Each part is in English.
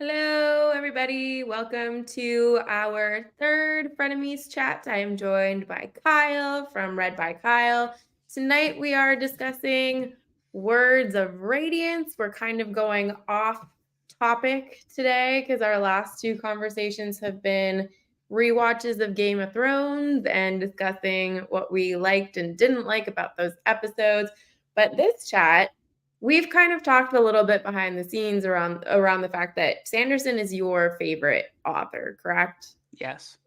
Hello, everybody. Welcome to our third Frenemies chat. I am joined by Kyle from Read by Kyle. Tonight we are discussing Words of Radiance. We're kind of going off topic today because our last two conversations have been rewatches of Game of Thrones and discussing what we liked and didn't like about those episodes. But this chat, we've kind of talked a little bit behind the scenes around the fact that Sanderson is your favorite author, correct? Yes.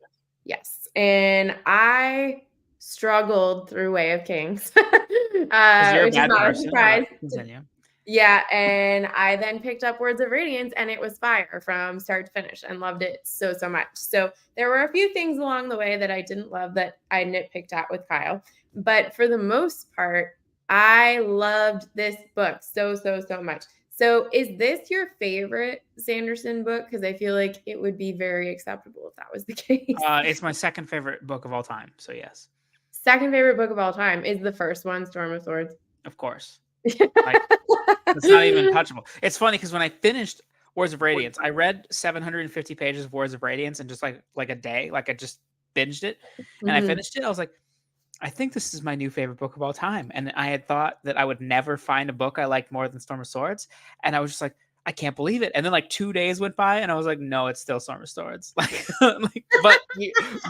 Yes. And I struggled through Way of Kings, Because you're a which is bad not a person, but surprise. continue. Yeah, and I then picked up Words of Radiance, and it was fire from start to finish and loved it so, so much. So there were a few things along the way that I didn't love that I nitpicked at with Kyle. But for the most part, I loved this book so, so, so much. So is this your favorite Sanderson book? Because I feel like it would be very acceptable if that was the case. It's my second favorite book of all time, so yes, Second favorite book of all time is the first one, Storm of Swords. of course. Like, it's not even touchable. It's funny because when I finished Words of Radiance, I read 750 pages of Words of Radiance in just like a day. Like I just binged it, and I Mhm. finished it. I was like, I think this is my new favorite book of all time. And I had thought that I would never find a book I liked more than Storm of Swords, and I was just like, I can't believe it. And then like 2 days went by, and I was like, no, it's still Storm of Swords. But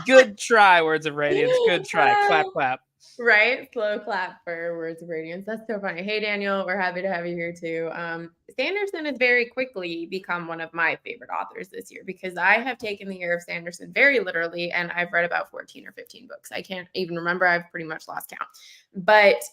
good try, Words of Radiance. Good try. Clap, clap. Right? Slow clap for Words of Radiance. That's so funny. Hey, Daniel, we're happy to have you here too. Sanderson has very quickly become one of my favorite authors this year because I have taken the year of Sanderson very literally, and I've read about 14 or 15 books. I can't even remember. I've pretty much lost count. But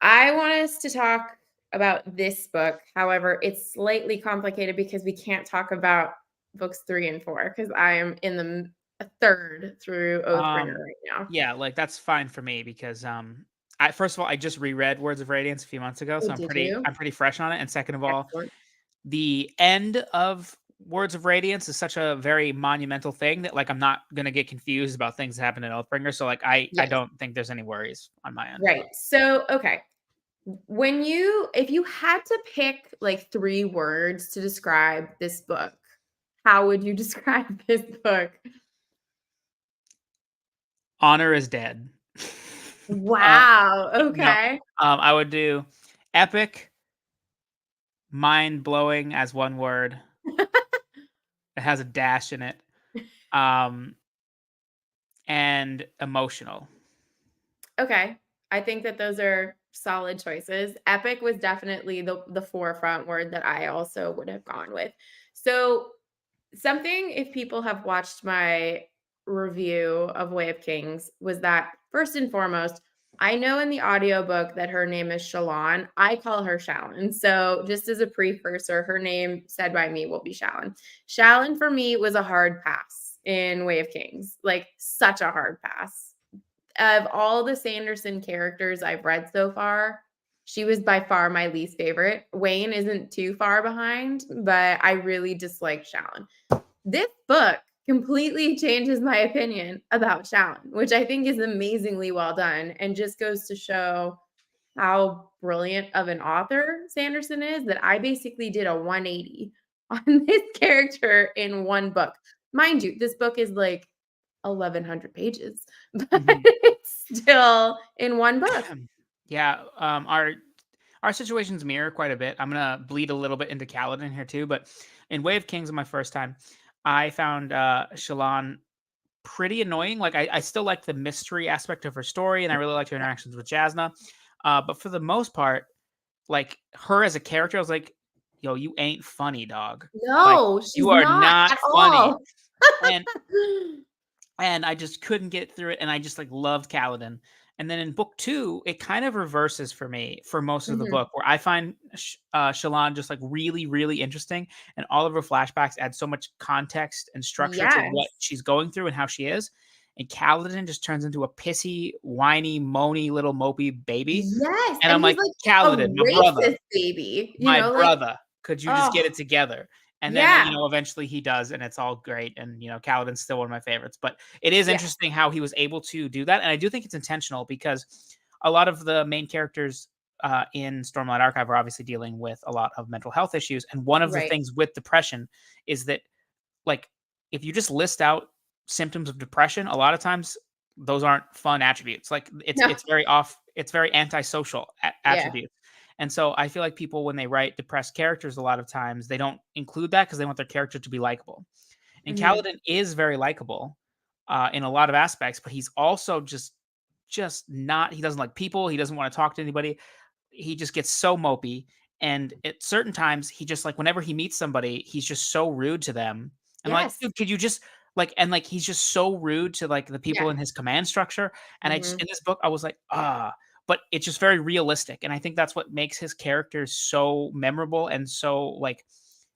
I want us to talk about this book. However, it's slightly complicated because we can't talk about books 3 and 4 because I am in the a third through Oathbringer Um, right now. yeah, like that's fine for me because I first of all I just reread Words of Radiance a few months ago, Oh, so did you? I'm pretty fresh on it. And second of all, Excellent. the end of Words of Radiance is such a very monumental thing that like I'm not gonna get confused about things that happen in Oathbringer. So like I Yes. don't think there's any worries on my end. Right. So, okay. If you had to pick like 3 words to describe this book, how would you describe this book? Honor is dead. uh, Wow. no, Okay. I would do epic, mind blowing as one word. It has a dash in it. Um, and emotional. Okay. I think that those are solid choices. Epic was definitely the forefront word that I also would have gone with. So, something if people have watched my review of Way of Kings was that first and foremost, I know in the audiobook that her name is Shalon. I call her Shallon. So, just as a precursor, her name said by me will be Shallon. Shallon for me was a hard pass in Way of Kings, like such a hard pass of all the Sanderson characters I've read so far, she was by far my least favorite. Wayne isn't too far behind, but I really dislike Shallon. This book completely changes my opinion about Shallon, which I think is amazingly well done and just goes to show how brilliant of an author Sanderson is that I basically did a 180 on this character in one book. Mind you, this book is like 1,100 pages, but Mhm. it's still in one book. Yeah, our situations mirror quite a bit. I'm gonna bleed a little bit into Kaladin here too, but in Way of Kings, my first time, I found Shallan pretty annoying. Like I still like the mystery aspect of her story, and I really liked her interactions with Jasna. But for the most part, like her as a character, I was like, "Yo, you ain't funny, dog. Like No, she's you are not not at funny." all. And I just couldn't get through it, and I just like loved Kaladin. And then in book two, it kind of reverses for me for most of the Mhm. book, where I find Shallan just like really, really interesting, and all of her flashbacks add so much context and structure to what Yes. she's going through and how she is. And Kaladin just turns into a pissy, whiny, moany little mopey baby, Yes, and and I'm he's like, like a Kaladin, racist baby, like, could you just oh, get it together? And then, yeah, eventually he does, and it's all great. And, Kaladin's still one of my favorites. But it is yeah, interesting how he was able to do that. And I do think it's intentional because a lot of the main characters in Stormlight Archive are obviously dealing with a lot of mental health issues, and one of the Right. things with depression is that, like, if you just list out symptoms of depression, a lot of times those aren't fun attributes. Like, No. it's very antisocial Yeah. attributes. And so I feel like people, when they write depressed characters, a lot of times they don't include that because they want their character to be likable. And Mhm. Kaladin is very likable in a lot of aspects, but he's also just not. He doesn't like people. He doesn't want to talk to anybody. He just gets so mopey. And at certain times, he just, like, whenever he meets somebody, he's just so rude to them. And like, Yes. dude, could you just like, and like, he's just so rude to like the people Yeah. in his command structure. And I just, Mhm. in this book, I was like, but it's just very realistic. And I think that's what makes his characters so memorable and so, like,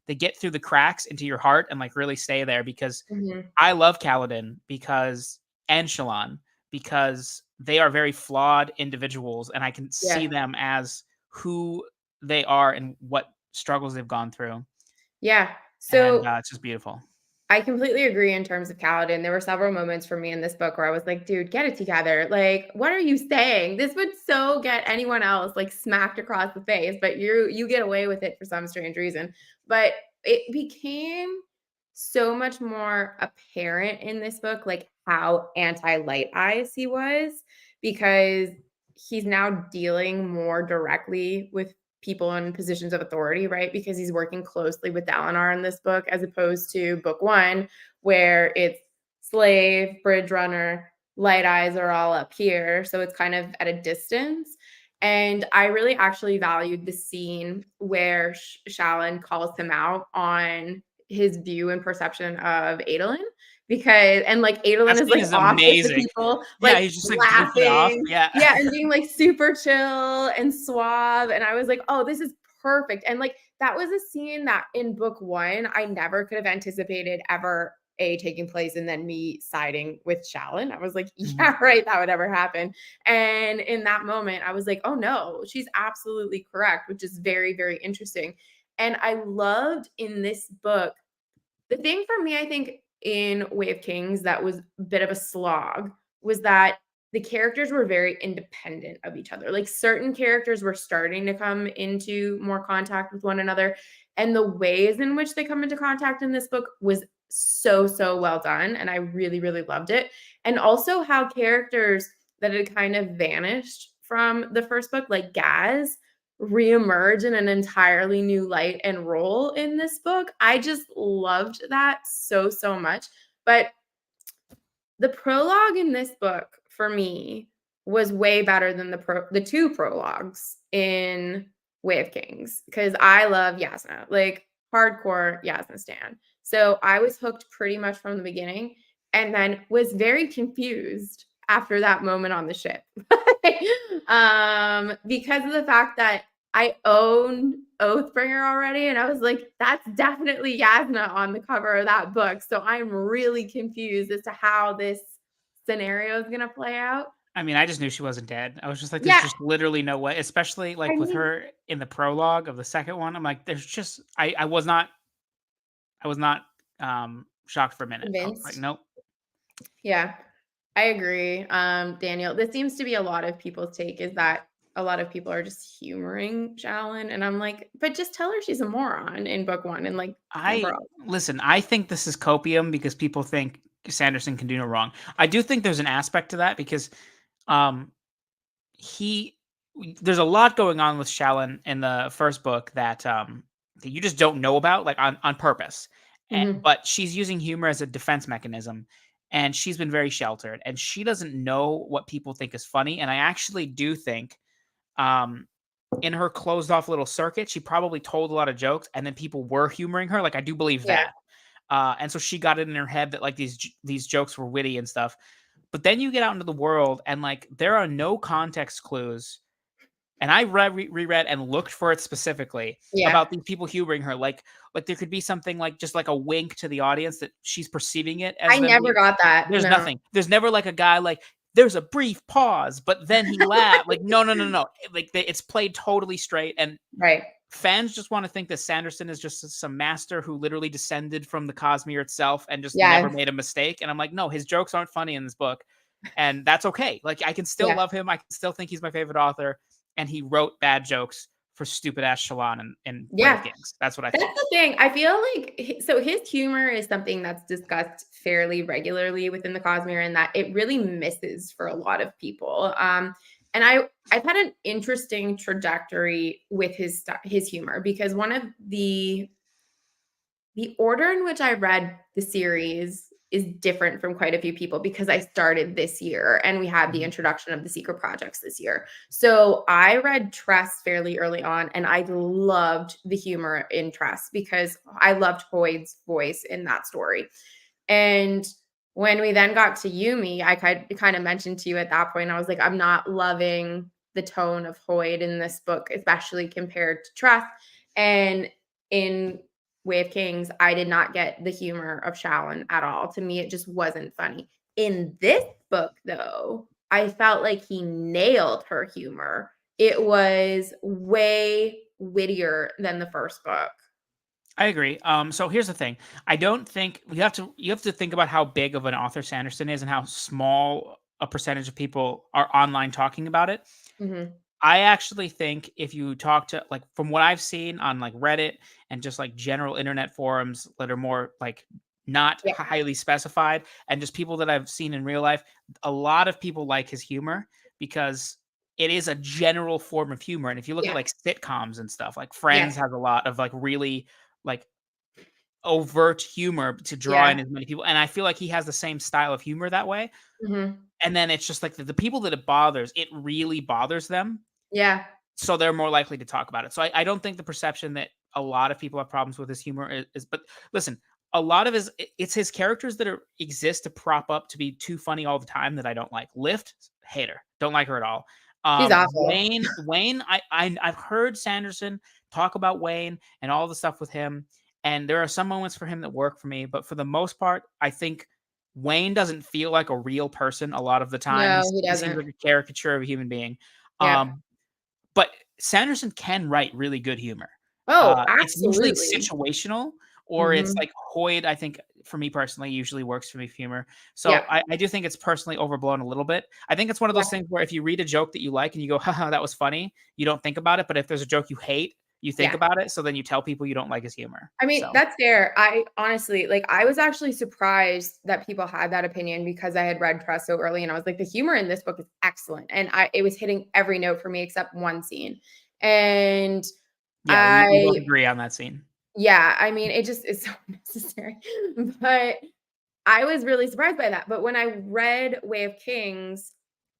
they get through the cracks into your heart and like really stay there, because Mhm. I love Kaladin because, and Shallan, because they are very flawed individuals, and I can see Yeah. them as who they are and what struggles they've gone through, Yeah. and So it's just beautiful. I completely agree in terms of Kaladin. There were several moments for me in this book where I was like, dude, get it together. Like, what are you saying? This would so get anyone else like smacked across the face, but you get away with it for some strange reason. But it became so much more apparent in this book, like how anti-light eyes he was, because he's now dealing more directly with people in positions of authority, right? Because he's working closely with Dalinar in this book, as opposed to book one, where it's slave, bridge runner, light eyes are all up here. So it's kind of at a distance. And I really actually valued the scene where Shallan calls him out on his view and perception of Adolin. Because, and like That Adolin is scene like is off with the amazing. people, Yeah, like he's just, like, goofing off. laughing, Yeah. yeah, and being like super chill and suave. And I was like, oh, this is perfect. And like that was a scene that in book one, I never could have anticipated ever a taking place and then me siding with Shallan. I was like, Mhm. yeah, right, that would ever happen. And in that moment, I was like, oh no, she's absolutely correct, which is very, very interesting. And I loved in this book the thing for me, I think, in Way of Kings that was a bit of a slog was that the characters were very independent of each other. Like certain characters were starting to come into more contact with one another. And the ways in which they come into contact in this book was so, so well done. And I really, really loved it. And also how characters that had kind of vanished from the first book, like Gaz, reemerge in an entirely new light and role in this book. I just loved that so, so much. But the prologue in this book for me was way better than the two prologues in Way of Kings because I love Yasna, like hardcore Yasna stan. So I was hooked pretty much from the beginning and then was very confused after that moment on the ship. Because of the fact that I owned Oathbringer already, and I was like, that's definitely Yasna on the cover of that book. So I'm really confused as to how this scenario is gonna play out. I mean, I just knew she wasn't dead. I was just like, there's Yeah, just literally no way, especially, I like, with mean, her in the prologue of the second one. I'm like, there's just I was not, shocked for a minute. I was like, convinced. "Nope." Yeah, I agree. Daniel, this seems to be a lot of people's take is that a lot of people are just humoring Shalyn, and I'm like, but just tell her she's a moron in book one and like I never else. listen, I think this is copium because people think Sanderson can do no wrong. I do think there's an aspect to that because, um, he there's a lot going on with Shalyn in the first book that you just don't know about, like, on purpose. Mhm. But she's using humor as a defense mechanism, and she's been very sheltered, and she doesn't know what people think is funny. And I actually do think, um, in her closed off little circuit, she probably told a lot of jokes, and then people were humoring her. Like, I do believe Yeah, that. And so she got it in her head that, like, these jokes were witty and stuff. But then you get out into the world, and like, there are no context clues, and I reread and looked for it specifically yeah. about these people humoring her. Like there could be something, like, just like a wink to the audience that she's perceiving it as I them never being. got that. There's No. nothing. There's never like a guy like, there's a brief pause, but then he laughed. Like, no, no, no, no. Like, it's played totally straight, and Right. fans just want to think that Sanderson is just some master who literally descended from the Cosmere itself and just never Yes. made a mistake. And I'm like, no, his jokes aren't funny in this book, and that's okay. Like, I can still Yeah. love him. I can still think he's my favorite author. and he wrote bad jokes for stupid ass Shallan in Way of Yeah. Kings. That's what I That's think. the thing. I feel like so his humor is something that's discussed fairly regularly within the Cosmere, and that it really misses for a lot of people. And I've had an interesting trajectory with his humor, because one of the order in which I read the series is different from quite a few people, because I started this year and we had the Mhm. introduction of the secret projects this year. So I read Tress fairly early on, and I loved the humor in Tress because I loved Hoyd's voice in that story. And when we then got to Yumi, I kind of mentioned to you at that point, I was like, I'm not loving the tone of Hoyd in this book, especially compared to Trust. And in Way of Kings, I did not get the humor of Shallon at all. To me, it just wasn't funny. In this book, though, I felt like he nailed her humor. It was way wittier than the first book. I agree. So here's the thing. I don't think you have to think about how big of an author Sanderson is and how small a percentage of people are online talking about it. Mhm. I actually think if you talk to like from what I've seen on like Reddit and just like general internet forums that are more like not Yeah. highly specified and just people that I've seen in real life, a lot of people like his humor because it is a general form of humor. And if you look at Yeah. like sitcoms and stuff, like Yes. Friends has a lot of like really like overt humor to draw in Yeah. as many people. And I feel like he has the same style of humor that way. Mhm. And then it's just like the people that it bothers, it really bothers them, Yeah. so they're more likely to talk about it. So I don't think the perception that a lot of people have problems with his humor is but listen, a lot of it's his characters that exist to prop up to be too funny all the time that I don't like. Lift, hater, don't like her at all. She's awful. Wayne, I've heard Sanderson talk about Wayne and all the stuff with him, and there are some moments for him that work for me, but for the most part, I think Wayne doesn't feel like a real person a lot of the time. No, he He seems doesn't. like a caricature of a human being. Yep. Um, but Sanderson can write really good humor. Oh, It's usually absolutely. situational or it's Mhm. like Hoyd, I think for me personally, usually works for me for humor. So Yep. I do think it's personally overblown a little bit. I think it's one of Yeah. those things where if you read a joke that you like and you go, haha, that was funny, you don't think about it. But if there's a joke you hate, you think Yeah. about it. So then you tell people you don't like his humor. I mean, So that's fair. I honestly, like, I was actually surprised that people had that opinion, because I had read Press so early, and I was like, the humor in this book is excellent. And it was hitting every note for me except one scene. And yeah, we both I, agree on that scene. yeah, I mean, it just is so necessary. But I was really surprised by that. But when I read Way of Kings,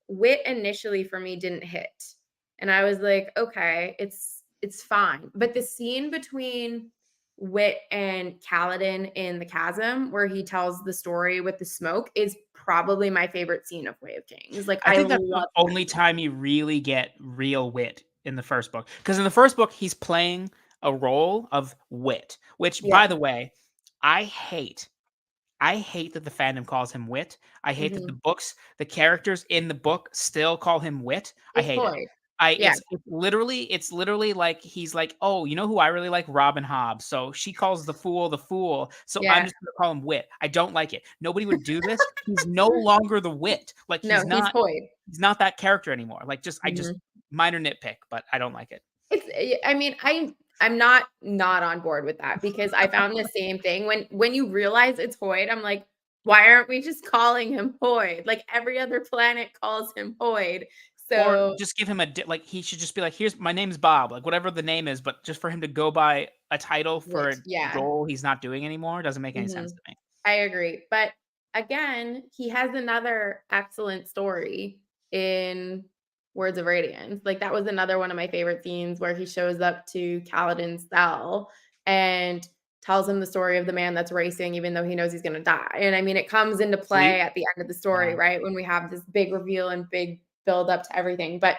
wit initially for me didn't hit. And I was like, okay, it's fine. But the scene between Wit and Kaladin in the chasm, where he tells the story with the smoke, is probably my favorite scene of Way of Kings. Like, I I think that's the love that only scene. time you really get real wit in the first book. Because in the first book, he's playing a role of wit, which, by Yeah. the way, I hate. I hate that the fandom calls him wit. I hate that Mhm. the characters in the book still call him wit. I It's hate it. Hoyd. I Yeah. it's literally like he's like, oh, you know who I really like? Robin Hobbs. So she calls the fool. So I'm Yeah. just gonna call him wit. I don't like it. Nobody would do this. He's no longer the wit. Like No, he's Hoyd. he's not that character anymore. Like just I just Mhm. minor nitpick, but I don't like it. I mean, I'm not on board with that, because I found the same thing when you realize it's Hoyd. I'm like, why aren't we just calling him Hoyd? Like, every other planet calls him Hoyd. Or So, just give him like he should just be like, "Here's my name's Bob," like whatever the name is, but just for him to go by a title for wit, a yeah. role he's not doing anymore doesn't make any sense Mhm. to me. I agree. But again, he has another excellent story in Words of Radiance. Like, that was another one of my favorite scenes, where he shows up to Kaladin's cell and tells him the story of the man that's racing, even though he knows he's going to die. And I mean, it comes into play Sleep? at the end of the story, Yeah. right? When we have this big reveal and big build up to everything. But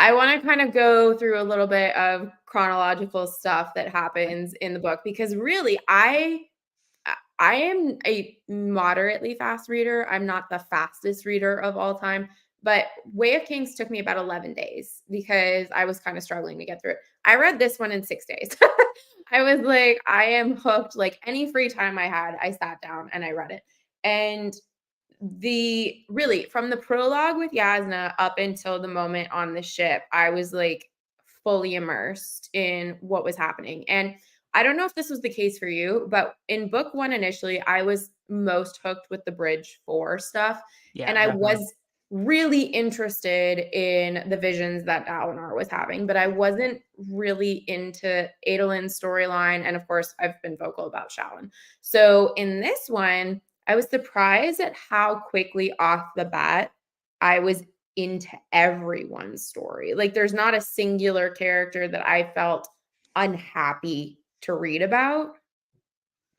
I want to kind of go through a little bit of chronological stuff that happens in the book, because really, I am a moderately fast reader. I'm not the fastest reader of all time, but Way of Kings took me about 11 days, because I was kind of struggling to get through it. I read this one in 6 days. I was like, I am hooked. Like, any free time I had, I sat down and I read it. And the really from the prologue with Yasna up until the moment on the ship, I was like fully immersed in what was happening. And I don't know if this was the case for you, but in book one initially, I was most hooked with the Bridge 4 stuff. Yeah, And I definitely. was really interested in the visions that Dalinar was having, but I wasn't really into Adolin's storyline. And of course, I've been vocal about Shallan. So in this one, I was surprised at how quickly off the bat I was into everyone's story. Like there's not a singular character that I felt unhappy to read about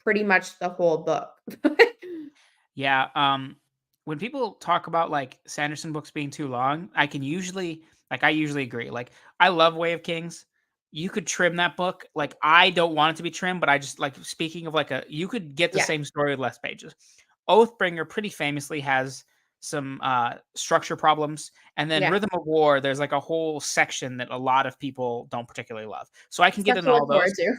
pretty much the whole book. Yeah, when people talk about like Sanderson books being too long, I usually agree. Like I love Way of Kings. You could trim that book. Like I don't want it to be trimmed, but I just like speaking of like a you could get the Yeah. same story with less pages. Oathbringer pretty famously has some structure problems, and then Yeah. Rhythm of War, there's like a whole section that a lot of people don't particularly love. So I can get Stuff into to all look forward those. to.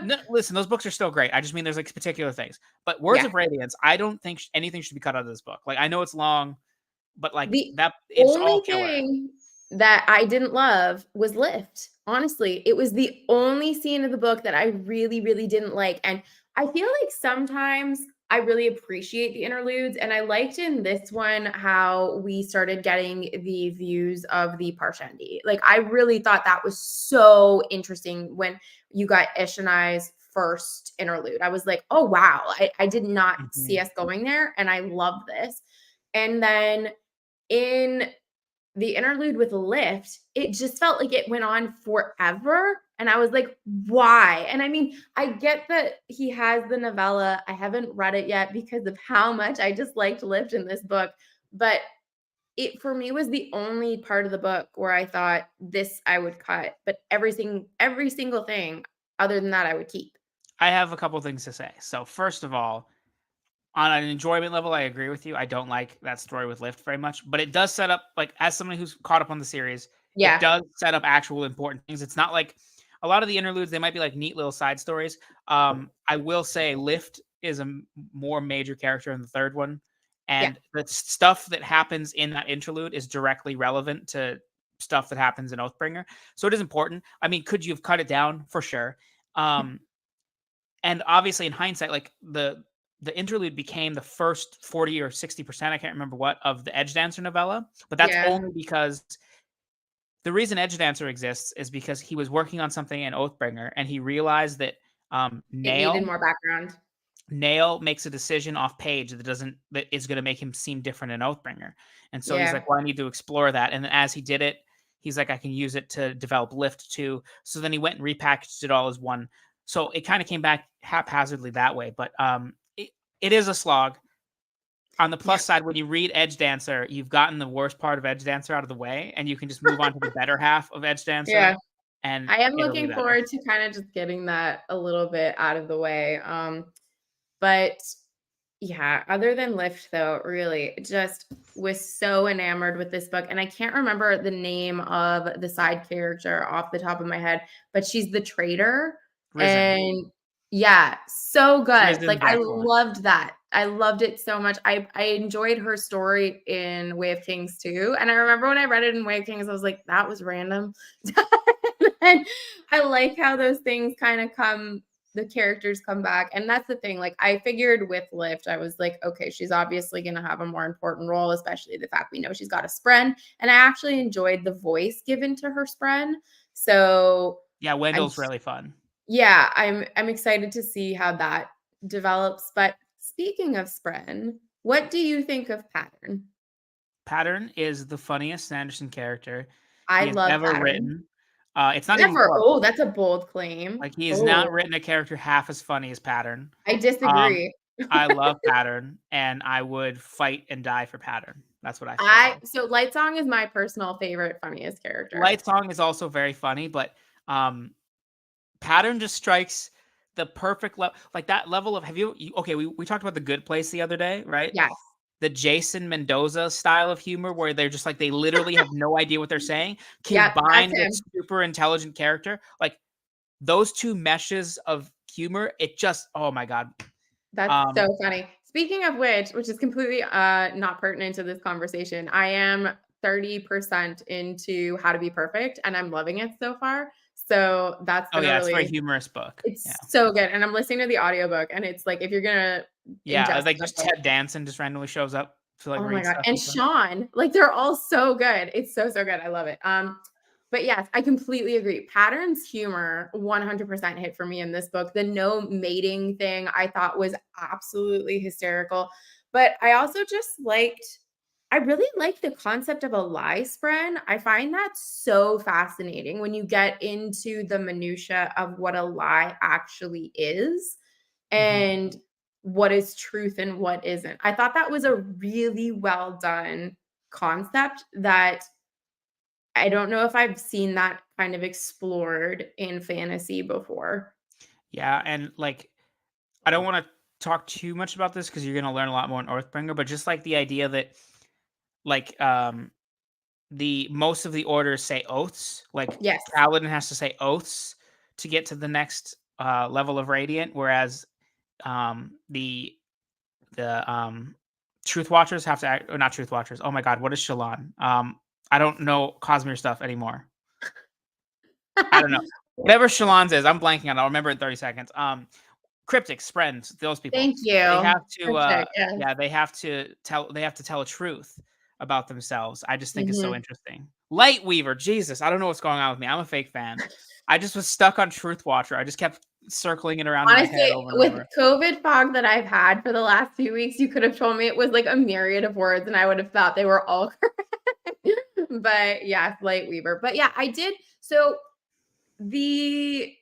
No, listen, those books are still great. I just mean there's like particular things. But Words Yeah. of Radiance, I don't think anything should be cut out of this book. Like I know it's long, but like The that, it's all only killer. thing that I didn't love was Lift. Honestly, it was the only scene of the book that I really, really didn't like. And I feel like sometimes I really appreciate the interludes. And I liked in this one how we started getting the views of the Parshendi. Like, I really thought that was so interesting when you got Ishanai's first interlude. I was like, oh, wow, I did not see Mhm. us going there. And I love this. And then in the interlude with Lift, it just felt like it went on forever. And I was like, why? And I mean, I get that he has the novella. I haven't read it yet because of how much I just liked Lift in this book. But it for me was the only part of the book where I thought this I would cut, but every single thing other than that I would keep. I have a couple things to say. So first of all, on an enjoyment level, I agree with you. I don't like that story with Lift very much, but it does set up like as somebody who's caught up on the series, it Yeah. does set up actual important things. It's not like a lot of the interludes, they might be like neat little side stories. I will say Lift is a more major character in the third one, Yeah. and the stuff that happens in that interlude is directly relevant to stuff that happens in Oathbringer. So it is important. I mean, could you have cut it down? For sure. Um, and obviously in hindsight, like the interlude became the first 40 or 60%, I can't remember what, of the Edge Dancer novella. But that's Yeah. only because the reason Edge Dancer exists is because he was working on something in Oathbringer and he realized that It needed Nail more background. Nail makes a decision off page that is going to make him seem different in Oathbringer. And so he's Yeah. like, well, I need to explore that. And then as he did it, he's like, I can use it to develop Lift too. So then he went and repackaged it all as one. So it kind of came back haphazardly that way. But it is a slog. On the Yeah. plus side, when you read Edge Dancer, you've gotten the worst part of Edge Dancer out of the way, and you can just move on to the better half of Edge Yeah. Dancer, and I am it'll be looking better. forward to kind of just getting that a little bit out of the way. But yeah, other than Lift though, really just was so enamored with this book. And I can't remember the name of the side character off the top of my head, but she's the traitor. Risen. And yeah, so good. Like Risen's I excellent. loved that. I loved it so much. I enjoyed her story in Way of Kings too. And I remember when I read it in Way of Kings, I was like, that was random. And I like how those things kind of the characters come back. And that's the thing. Like I figured with Lift, I was like, okay, she's obviously going to have a more important role, especially the fact we know she's got a spren. And I actually enjoyed the voice given to her spren. So Yeah, I'm Wendell's really fun. yeah, I'm excited to see how that develops. But speaking of spren, what do you think of Pattern? Pattern is the funniest Sanderson character I he has love ever Pattern. written. It's not even Ever. close. Oh, that's a bold claim. Like, he has not Oh, written a character half as funny as Pattern. I Um, disagree. I love Pattern, and I would fight and die for Pattern. That's what I I say. so Light Song is my personal favorite, funniest character. Light Song is also very funny, but um, Pattern just strikes the perfect level, like that level of okay, we talked about The Good Place the other day, right? Yes. The Jason Mendoza style of humor where they're just like they literally have no idea what they're saying, Yep, that's combined with him. super intelligent character. Like those two meshes of humor, it just oh my god. That's Um so funny. Speaking of which is completely not pertinent to this conversation. I am 30% into How to Be Perfect and I'm loving it so far. So that's Oh been a yeah, it's a very really humorous book. Yeah. it's so good. And I'm listening to the audiobook and it's like if you're gonna Yeah, ingest like the just book. Ted Danson just randomly shows up to like Oh my read god. stuff And and stuff. Sean, like they're all so good. It's so, so good. I love it. But yes, I completely agree. Patterns humor 100% hit for me in this book. The no mating thing I thought was absolutely hysterical. But I also just I really like the concept of a lie spread. I find that so fascinating when you get into the minutia of what a lie actually is Mhm. and what is truth and what isn't. I thought that was a really well done concept that I don't know if I've seen that kind of explored in fantasy before. Yeah, and like I don't want to talk too much about this because you're gonna learn a lot more in Oathbringer, but just like the idea that like the most of the orders say oaths, like Yes. Kaladin has to say oaths to get to the next level of Radiant, whereas the Truth Watchers have to act, or not Truth Watchers. Oh my god, what is Shallan? I don't know Cosmere stuff anymore. I don't know. Whatever Shallan's is, I'm blanking on it. I'll remember in 30 seconds. Cryptics, friends, those people. Thank They you. have to Cryptic, yes. yeah, they have to tell a truth about themselves. I just think it's so Mhm. interesting. Lightweaver, Jesus, I don't know what's going on with me. I'm a fake fan. I just was stuck on Truth Watcher. I just kept circling it around in my Honestly, head over and with over. COVID fog that I've had for the last few weeks, you could have told me it was like a myriad of words and I would have thought they were all correct. But yeah, Light Weaver. But yeah, I did. So the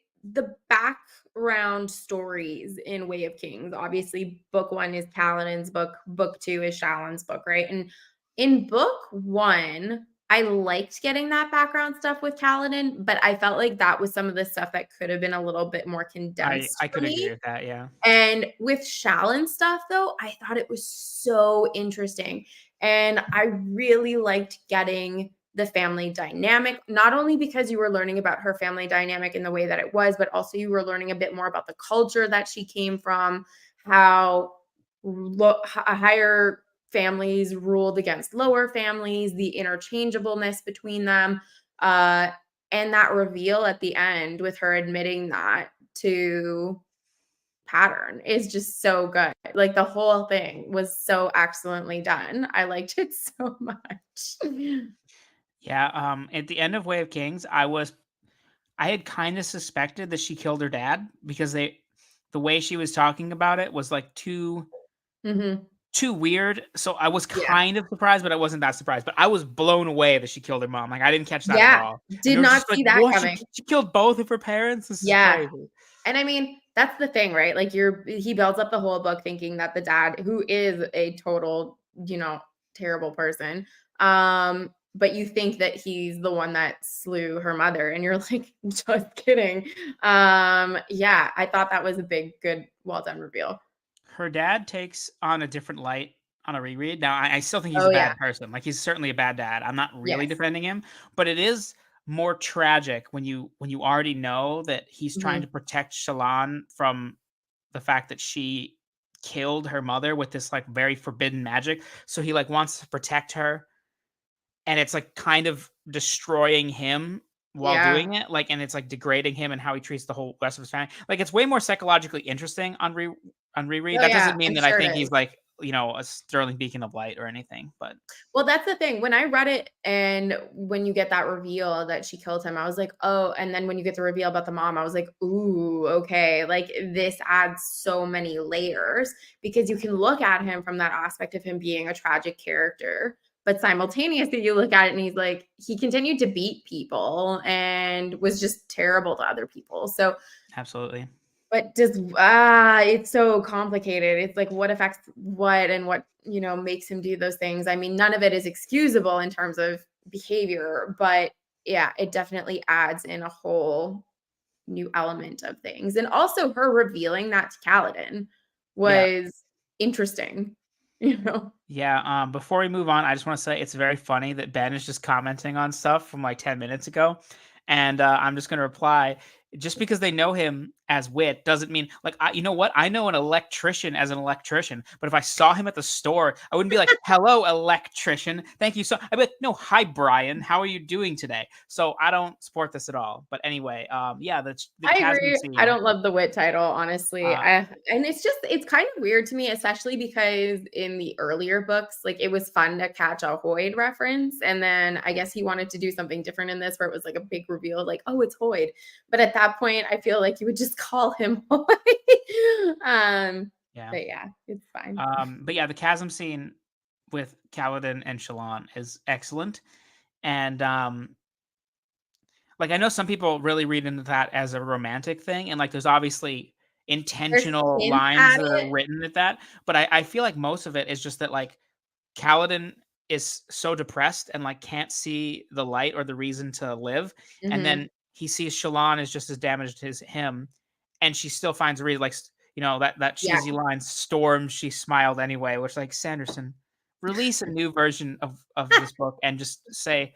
background stories in Way of Kings, obviously book 1 is Kaladin's book 2 is Shallan's book, right? And in book 1, I liked getting that background stuff with Kaladin, but I felt like that was some of the stuff that could have been a little bit more I condensed for could agree me. with that, yeah. And with Shallon stuff, though, I thought it was so interesting. And I really liked getting the family dynamic, not only because you were learning about her family dynamic in the way that it was, but also you were learning a bit more about the culture that she came from, how higher families ruled against lower families, the interchangeableness between them. Uh, and that reveal at the end with her admitting that to pattern is just so good. Like the whole thing was so excellently done. I liked it so much. Yeah, at the end of Way of Kings, I had kind of suspected that she killed her dad because the way she was talking about it was like Mhm. too weird. So I was Yeah. kind of surprised, but I wasn't that surprised. But I was blown away that she killed her mom. Like I didn't catch that at Yeah. all. And they Did were not just like, see that "What? coming. She killed both of her parents? This is Yeah. crazy." And I mean, that's the thing, right? Like he builds up the whole book thinking that the dad, who is a total, terrible person, but you think that he's the one that slew her mother, and you're like, just kidding. Yeah, I thought that was a big, good, well done reveal. Her dad takes on a different light on a reread. Now, I still think he's Oh a yeah. bad person. Like he's certainly a bad dad. I'm not really Yes. defending him, but it is more tragic when you already know that he's trying Mhm. to protect Shallan from the fact that she killed her mother with this like very forbidden magic. So he like wants to protect her and it's like kind of destroying him while Yeah. doing it. Like and it's like degrading him and how he treats the whole rest of his family. Like it's way more psychologically interesting on reread. Oh That yeah, doesn't mean I'm that I sure it think he's is. like, a sterling beacon of light or anything, but Well, that's the thing. When I read it and when you get that reveal that she killed him, I was like, "Oh," and then when you get the reveal about the mom, I was like, "Ooh, okay." Like this adds so many layers because you can look at him from that aspect of him being a tragic character, but simultaneously you look at it and he's like he continued to beat people and was just terrible to other people. So absolutely. but does it's so complicated. It's like what affects what and what, makes him do those things. I mean, none of it is excusable in terms of behavior, but yeah, it definitely adds in a whole new element of things. And also her revealing that to Kaladin Yeah. was interesting, you know. Yeah, before we move on, I just want to say it's very funny that Ben is just commenting on stuff from like 10 minutes ago. And I'm just going to reply just because they know him as wit doesn't mean like you know what? I know an electrician as an electrician, but if I saw him at the store, I wouldn't be like, "Hello, electrician. Thank you so." I'd be like, "No, hi, Brian. How are you doing today?" So I don't support this at all. But anyway, yeah, the I chasm agree. I scene. don't love the wit title, honestly. Uh, And it's kind of weird to me, especially because in the earlier books, like it was fun to catch a Hoyd reference. And then I guess he wanted to do something different in this where it was like a big reveal, like, oh, it's Hoyd. But at that point, I feel like you would just call him Hoyd. yeah. But yeah, it's fine. But yeah, the chasm scene with Kaladin and Shallan is excellent. And like I know some people really read into that as a romantic thing, and like there's obviously There's intentional hints lines at that are it. written at that. But I feel like most of it is just that like Kaladin is so depressed and like can't see the light or the reason to live. And Hmm. then he sees Shallan is just as damaged as him, and she still finds a reason, like that Yeah. cheesy line, "Storm, she smiled anyway," which like Sanderson, release a new version of this book and just say,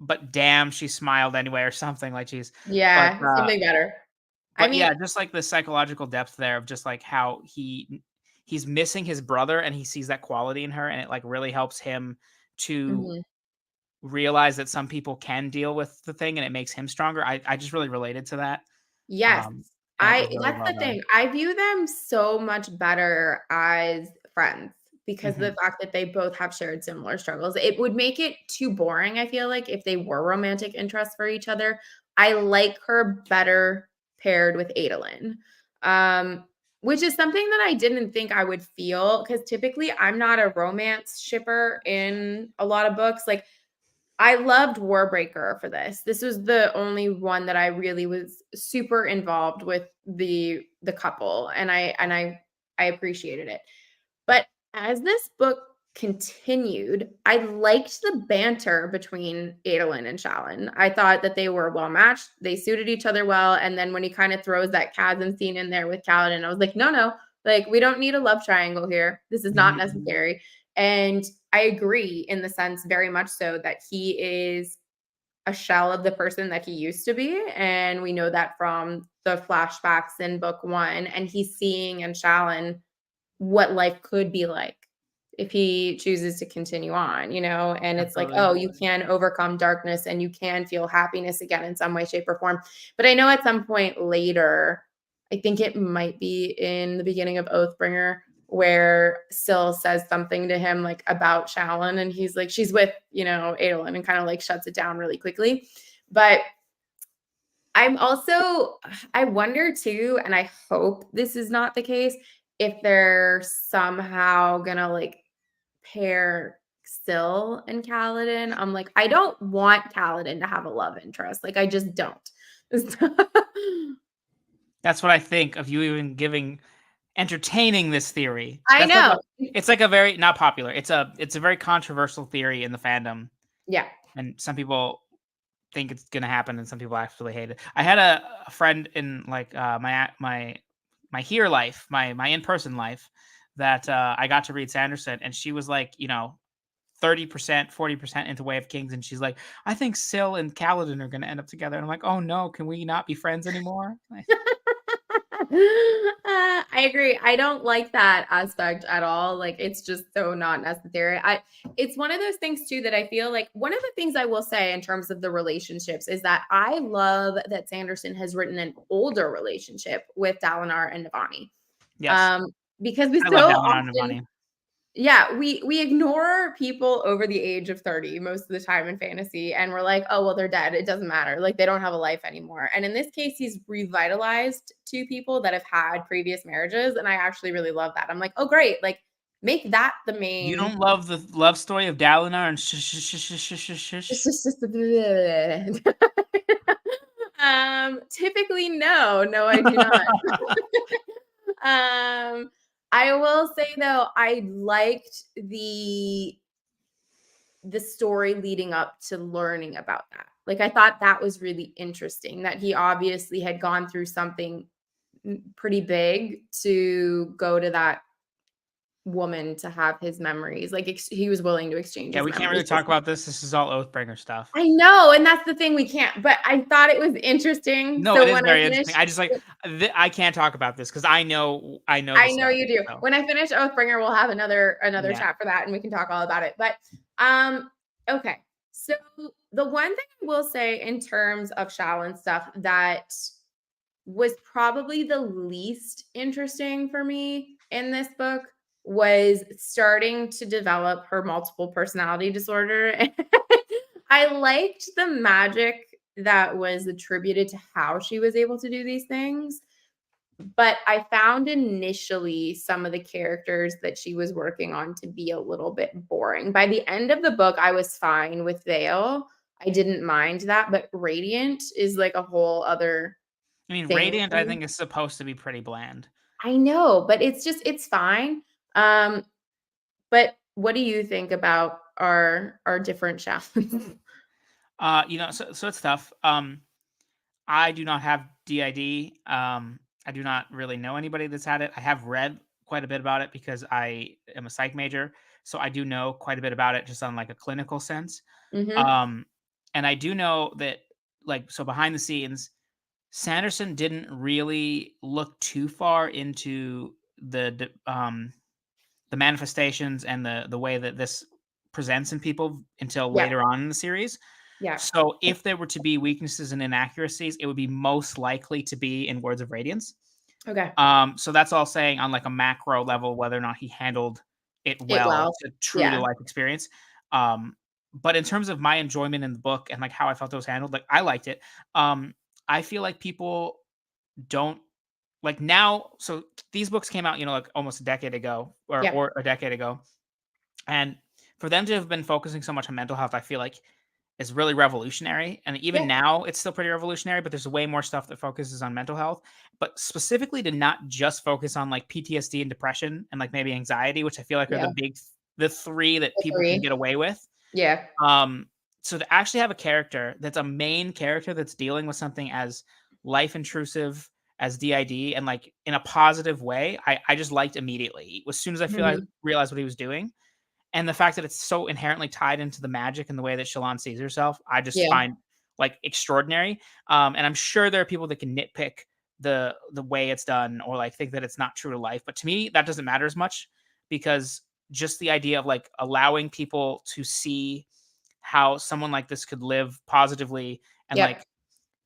"But damn, she smiled anyway," or something like geez. But Yeah. Something better. I but mean, yeah, just like the psychological depth there of just like how he's missing his brother and he sees that quality in her and it like really helps him to mhm. realize that some people can deal with the thing and it makes him stronger. I just really related to that. Yes. Um and it I was really That's well the done. thing. I view them so much better as friends because of the Mhm. fact that they both have shared similar struggles. It would make it too boring, I feel like, if they were romantic interests for each other. I like her better paired with Adolin. Um, which is something that I didn't think I would feel because typically I'm not a romance shipper in a lot of books. Like I loved Warbreaker for this. This was the only one that I really was super involved with the couple, and I appreciated it. But as this book continued, I liked the banter between Adolin and Shallan. I thought that they were well matched. They suited each other well. And then when he kind of throws that chasm scene in there with Kaladin, I was like, no, no, like we don't need a love triangle here. This is not Mhm, mhm. necessary. And I agree in the sense very much so that he is a shell of the person that he used to be. And we know that from the flashbacks in book one. And he's seeing in Shallan what life could be like if he chooses to continue on, and it's like, Absolutely. oh, you can overcome darkness and you can feel happiness again in some way, shape, or form. But I know at some point later, I think it might be in the beginning of Oathbringer, where Syl says something to him like about Shallan, and he's like, she's with, Adolin, and kind of like shuts it down really quickly. But I'm also I wonder too, and I hope this is not the case, if they're somehow gonna like pair Syl and Kaladin. I'm like, I don't want Kaladin to have a love interest. Like I just don't. That's what I think of you even giving entertaining this theory. I That's like a know. it's like a very not popular. It's a very controversial theory in the fandom, Yeah. and some people think it's gonna happen, and some people actually hate it. I had a friend in like my here life, my in person life, that I got to read Sanderson, and she was like, 30%, 40% into Way of Kings, and she's like, I think Syl and Kaladin are gonna end up together. And I'm like, oh no, can we not be friends anymore? I agree. I don't like that aspect at all. Like it's just so not necessary. It's one of those things too that I feel like one of the things I will say in terms of the relationships is that I love that Sanderson has written an older relationship with Dalinar and Navani. Yes, Um, because we I love so Dalinar and often Navani. yeah, we ignore people over the age of 30 most of the time in fantasy, and we're like, "Oh, well, they're dead. It doesn't matter. Like, they don't have a life anymore." And in this case, he's revitalized 2 people that have had previous marriages, and I actually really love that. I'm like, "Oh, great. Like, make that the You main." don't love the love story of Dalinar and It's Shish? just typically, no. No, I do not. Um, I will say, though, I liked the story leading up to learning about that. Like I thought that was really interesting that he obviously had gone through something pretty big to go to that woman to have his memories. Like he was willing to exchange Yeah, his we can't memories really for talk about this. This is all Oathbringer stuff. I know, and that's the thing we can't, but I thought it was interesting. No, it So is when I very interesting. finished I just like I can't talk about this because I know the I know stuff. you do. So When I finish Oathbringer, we'll have another yeah. chat for that and we can talk all about it. But um okay. So the one thing I will say in terms of Shaolin stuff that was probably the least interesting for me in this book was starting to develop her multiple personality disorder. I liked the magic that was attributed to how she was able to do these things. But I found initially some of the characters that she was working on to be a little bit boring. By the end of the book, I was fine with Vale. I didn't mind that, but Radiant is like a whole other I mean, thing Radiant, for I me. think, is supposed to be pretty bland. I know, but it's fine. Um, but what do you think about our different challenges? So it's tough. I do not have DID. I do not really know anybody that's had it. I have read quite a bit about it because I am a psych major, so I do know quite a bit about it just on like a clinical sense. Mhm. Um, and I do know that so behind the scenes, Sanderson didn't really look too far into the manifestations and the way that this presents in people until Yep. later on in the series. Yeah. So if there were to be weaknesses and inaccuracies, it would be most likely to be in Words of Radiance. Okay. So that's all saying on like a macro level whether or not he handled it It well well. to true to Yeah. life experience. Um, but in terms of my enjoyment in the book and like how I felt it was handled, like I liked it. I feel like people don't like now. So these books came out, like almost a decade ago or Yeah. or a decade ago, and for them to have been focusing so much on mental health, I feel like is really revolutionary. And even Yeah. now, it's still pretty revolutionary, but there's way more stuff that focuses on mental health. But specifically to not just focus on like PTSD and depression and like maybe anxiety, which I feel like are Yeah. the three that The people can 3. get away with. Yeah. Um, so to actually have a character that's a main character that's dealing with something as life intrusive as DID and like in a positive way, I just liked immediately. As soon as I Mhm. realized what he was doing, and the fact that it's so inherently tied into the magic and the way that Shallan sees herself, I just Yeah. find like extraordinary. And I'm sure there are people that can nitpick the way it's done or like think that it's not true to life. But to me, that doesn't matter as much because just the idea of like allowing people to see how someone like this could live positively and Yep. like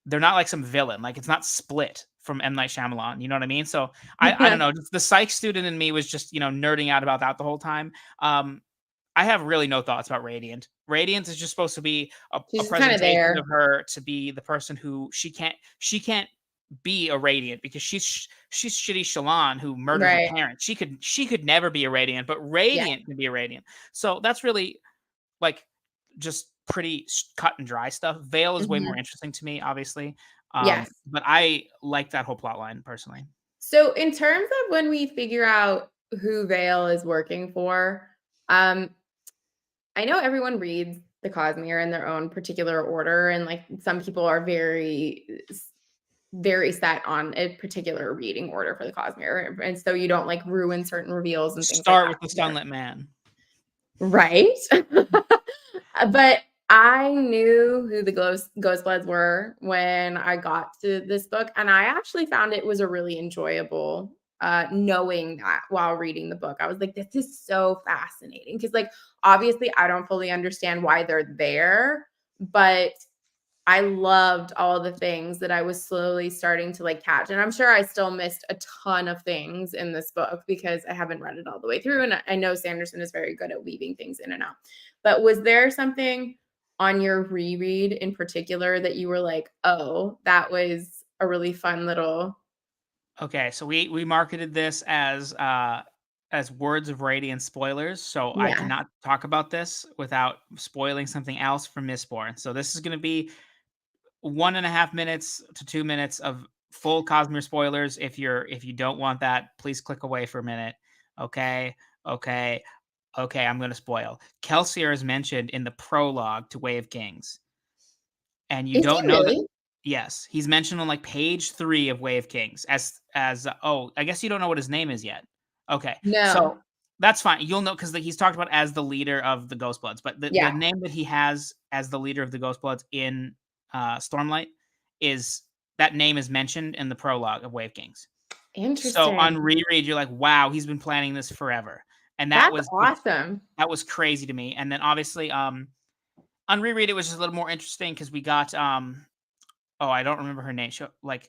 they're not like some villain. Like it's not Split from M Night Shyamalan. You know what I mean? So I don't know. Just the psych student in me was just nerding out about that the whole time. I have really no thoughts about Radiant. Radiant is just supposed to be a She's just kinda presentation of there. her to be the person who she can't be a Radiant because she's shitty Shallan who murdered her Right. parents. She could never be a Radiant, but Yeah. Radiant can be a Radiant. So that's really like just pretty cut and dry stuff. Vale is way more Mhm. interesting to me, obviously. Yes. But I like that whole plot line personally. So in terms of when we figure out who Vale is working for, um, I know everyone reads the Cosmere in their own particular order, and like some people are very set on a particular reading order for the Cosmere, and so you don't like ruin certain reveals and things like Start that with the for their Sunlit Man. right. But I knew who the Ghostbloods were when I got to this book, and I actually found it was a really enjoyable knowing that while reading the book. I was like, this is so fascinating because, like, obviously, I don't fully understand why they're there, but I loved all the things that I was slowly starting to like catch. And I'm sure I still missed a ton of things in this book because I haven't read it all the way through. And I know Sanderson is very good at weaving things in and out. But was there something on your reread in particular that you were like, oh, that was a really fun little Okay, so we marketed this as Words of Radiance spoilers, so I yeah. cannot talk about this without spoiling something else from Mistborn. So this is going to be 1.5 minutes to 2 minutes of full Cosmere spoilers. If you don't want that, please click away for a minute. Okay, okay, okay. I'm going to spoil. Kelsier is mentioned in the prologue to Way of Kings, and you Is he don't know that. really? Yes, he's mentioned on like page 3 of Way of Kings as oh, I guess you don't know what his name is yet. Okay. So No. That's fine. You'll know because he's talked about as the leader of the Ghostbloods, but the Yeah. name that he has as the leader of the Ghostbloods in Stormlight is that name is mentioned in the prologue of Wave Kings. So on Interesting. reread, you're like, wow, he's been planning this forever, and That's awesome. that was crazy to me. And then obviously, on reread, it was just a little more interesting because we got oh, I don't remember her name. Like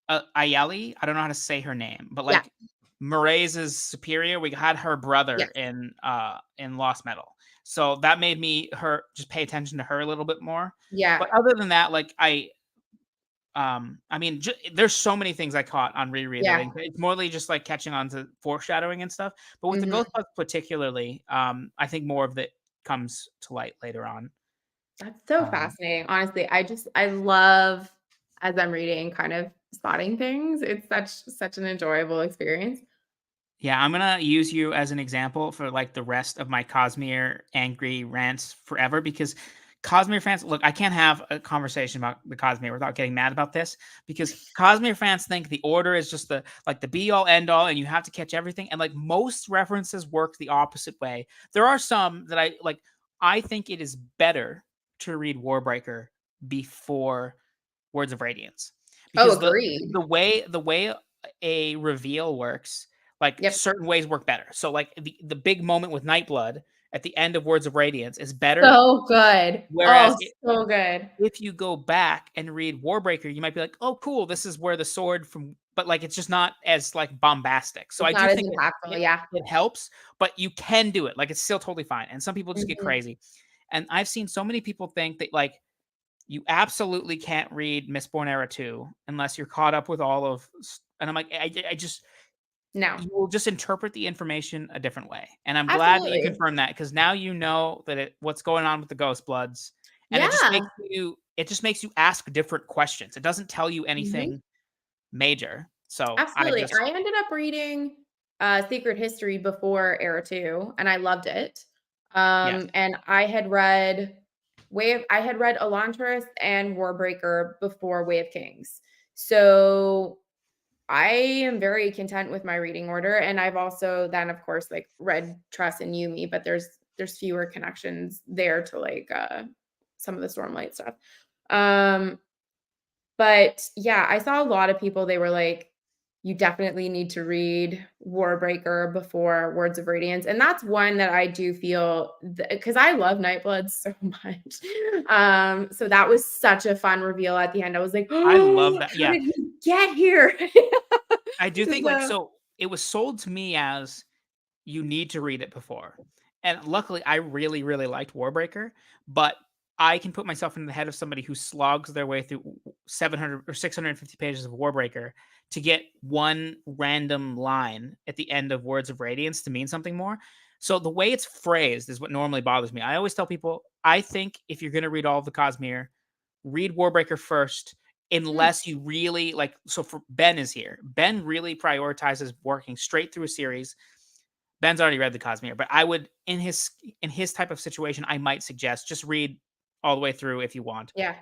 Ayali, I don't know how to say her name, but Yeah. like Marais's superior, we had her brother Yes. in Lost Metal. So that made me her just pay attention to her a little bit more. But Yeah. other than that, like I mean, there's so many things I caught on reread that Yeah. it's morely just like catching on to foreshadowing and stuff. But with the Mhm. Ghost Bus particularly, I think more of it comes to light later on. That's so Um, fascinating. Honestly, I love as I'm reading kind of spotting things. It's such an enjoyable experience. Yeah, I'm gonna use you as an example for like the rest of my Cosmere angry rants forever because Cosmere fans, look, I can't have a conversation about the Cosmere without getting mad about this because Cosmere fans think the order is just the like the be all end all and you have to catch everything. And like most references work the opposite way. There are some that I like, I think it is better to read Warbreaker before Words of Radiance Oh, because agreed. the way a reveal works, like Yep. certain ways work better. So like the big moment with Nightblood at the end of Words of Radiance is better. So good. Whereas Oh, so good. if you go back and read Warbreaker, you might be like, oh, cool, this is where the sword from, but like it's just not as like bombastic. So It's I do not as think impactful. Yeah. it helps, but you can do it. Like it's still totally fine. And some people just get Mhm. crazy. And I've seen so many people think that like you absolutely can't read Mistborn Era 2 unless you're caught up with all of and I'm like, I just No. you will just interpret the information a different way. And I'm glad that you Absolutely. confirmed that because now you know that what's going on with the Ghost Bloods, and Yeah. it just makes you ask different questions. It doesn't tell you Mhm. anything major. So I Absolutely. just I ended up reading, Secret History before Era 2, and I loved it. yes. And I had read Elantris and Warbreaker before Way of Kings. So, I am very content with my reading order, and I've also then, of course, like, read Trust and Yumi, but there's fewer connections there to, like, some of the Stormlight stuff. Um but yeah, I saw a lot of people, they were like, "You definitely need to read Warbreaker before Words of Radiance," and that's one that I do feel because I love Nightblood so much. So that was such a fun reveal at the end. I was like, I love "Oh, that. how Yeah. did he get here?" I do think like So so it was sold to me as you need to read it before. And luckily, I really, really liked Warbreaker, but I can put myself in the head of somebody who slogs their way through 700 or 650 pages of Warbreaker to get one random line at the end of Words of Radiance to mean something more. So the way it's phrased is what normally bothers me. I always tell people, I think if you're going to read all of the Cosmere, read Warbreaker first, mm, unless you really like. So for Ben is here. Ben really prioritizes working straight through a series. Ben's already read the Cosmere, but I would in his type of situation, I might suggest just read all the way through if you want. yeah.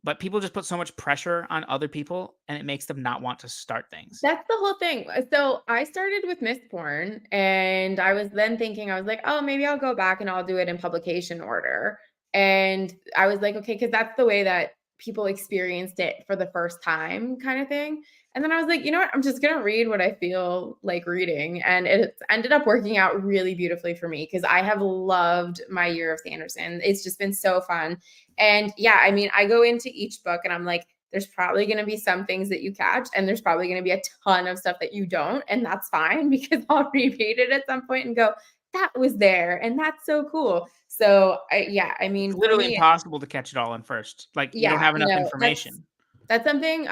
But people just put so much pressure on other people, and it makes them not want to start things. That's the whole thing. So I started with Mistborn, and I was then thinking, I was like, oh, maybe I'll go back and I'll do it in publication order. And I was like, okay, because that's the way that people experienced it for the first time, kind of thing. And then I was like, you know what? I'm just gonna read what I feel like reading. And it ended up working out really beautifully for me because I have loved my year of Sanderson. It's just been so fun. And yeah, I mean, I go into each book and I'm like, there's probably going to be some things that you catch, and there's probably going to be a ton of stuff that you don't. And that's fine because I'll reread it at some point and go, that was there. And that's so cool. So, yeah, I It's mean, for literally me, impossible to catch it all in first. Like you don't yeah, have enough no, information. that's something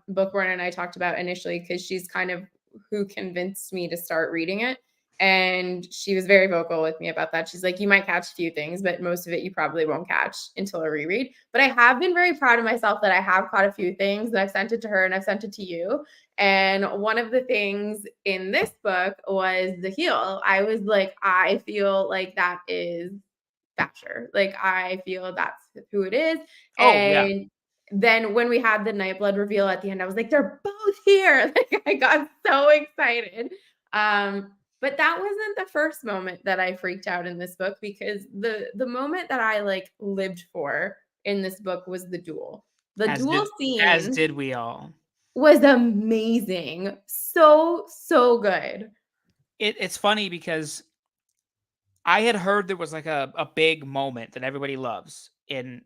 Bookworm and I talked about initially because she's kind of who convinced me to start reading it. And she was very vocal with me about that. She's like, you might catch a few things, but most of it you probably won't catch until a reread. But I have been very proud of myself that I have caught a few things and I've sent it to her and I've sent it to you. And one of the things in this book was the heel. I was like, I feel like that is Basher. Like I feel that's who it is. Oh yeah, And then when we had the Nightblood reveal at the end, I was like, they're both here. Like I got so excited. Um, But that wasn't the first moment that I freaked out in this book because the moment that I, like, lived for in this book was the duel. The As duel did as scene did we all. was amazing. So, so good. It's funny because I had heard there was like a big moment that everybody loves in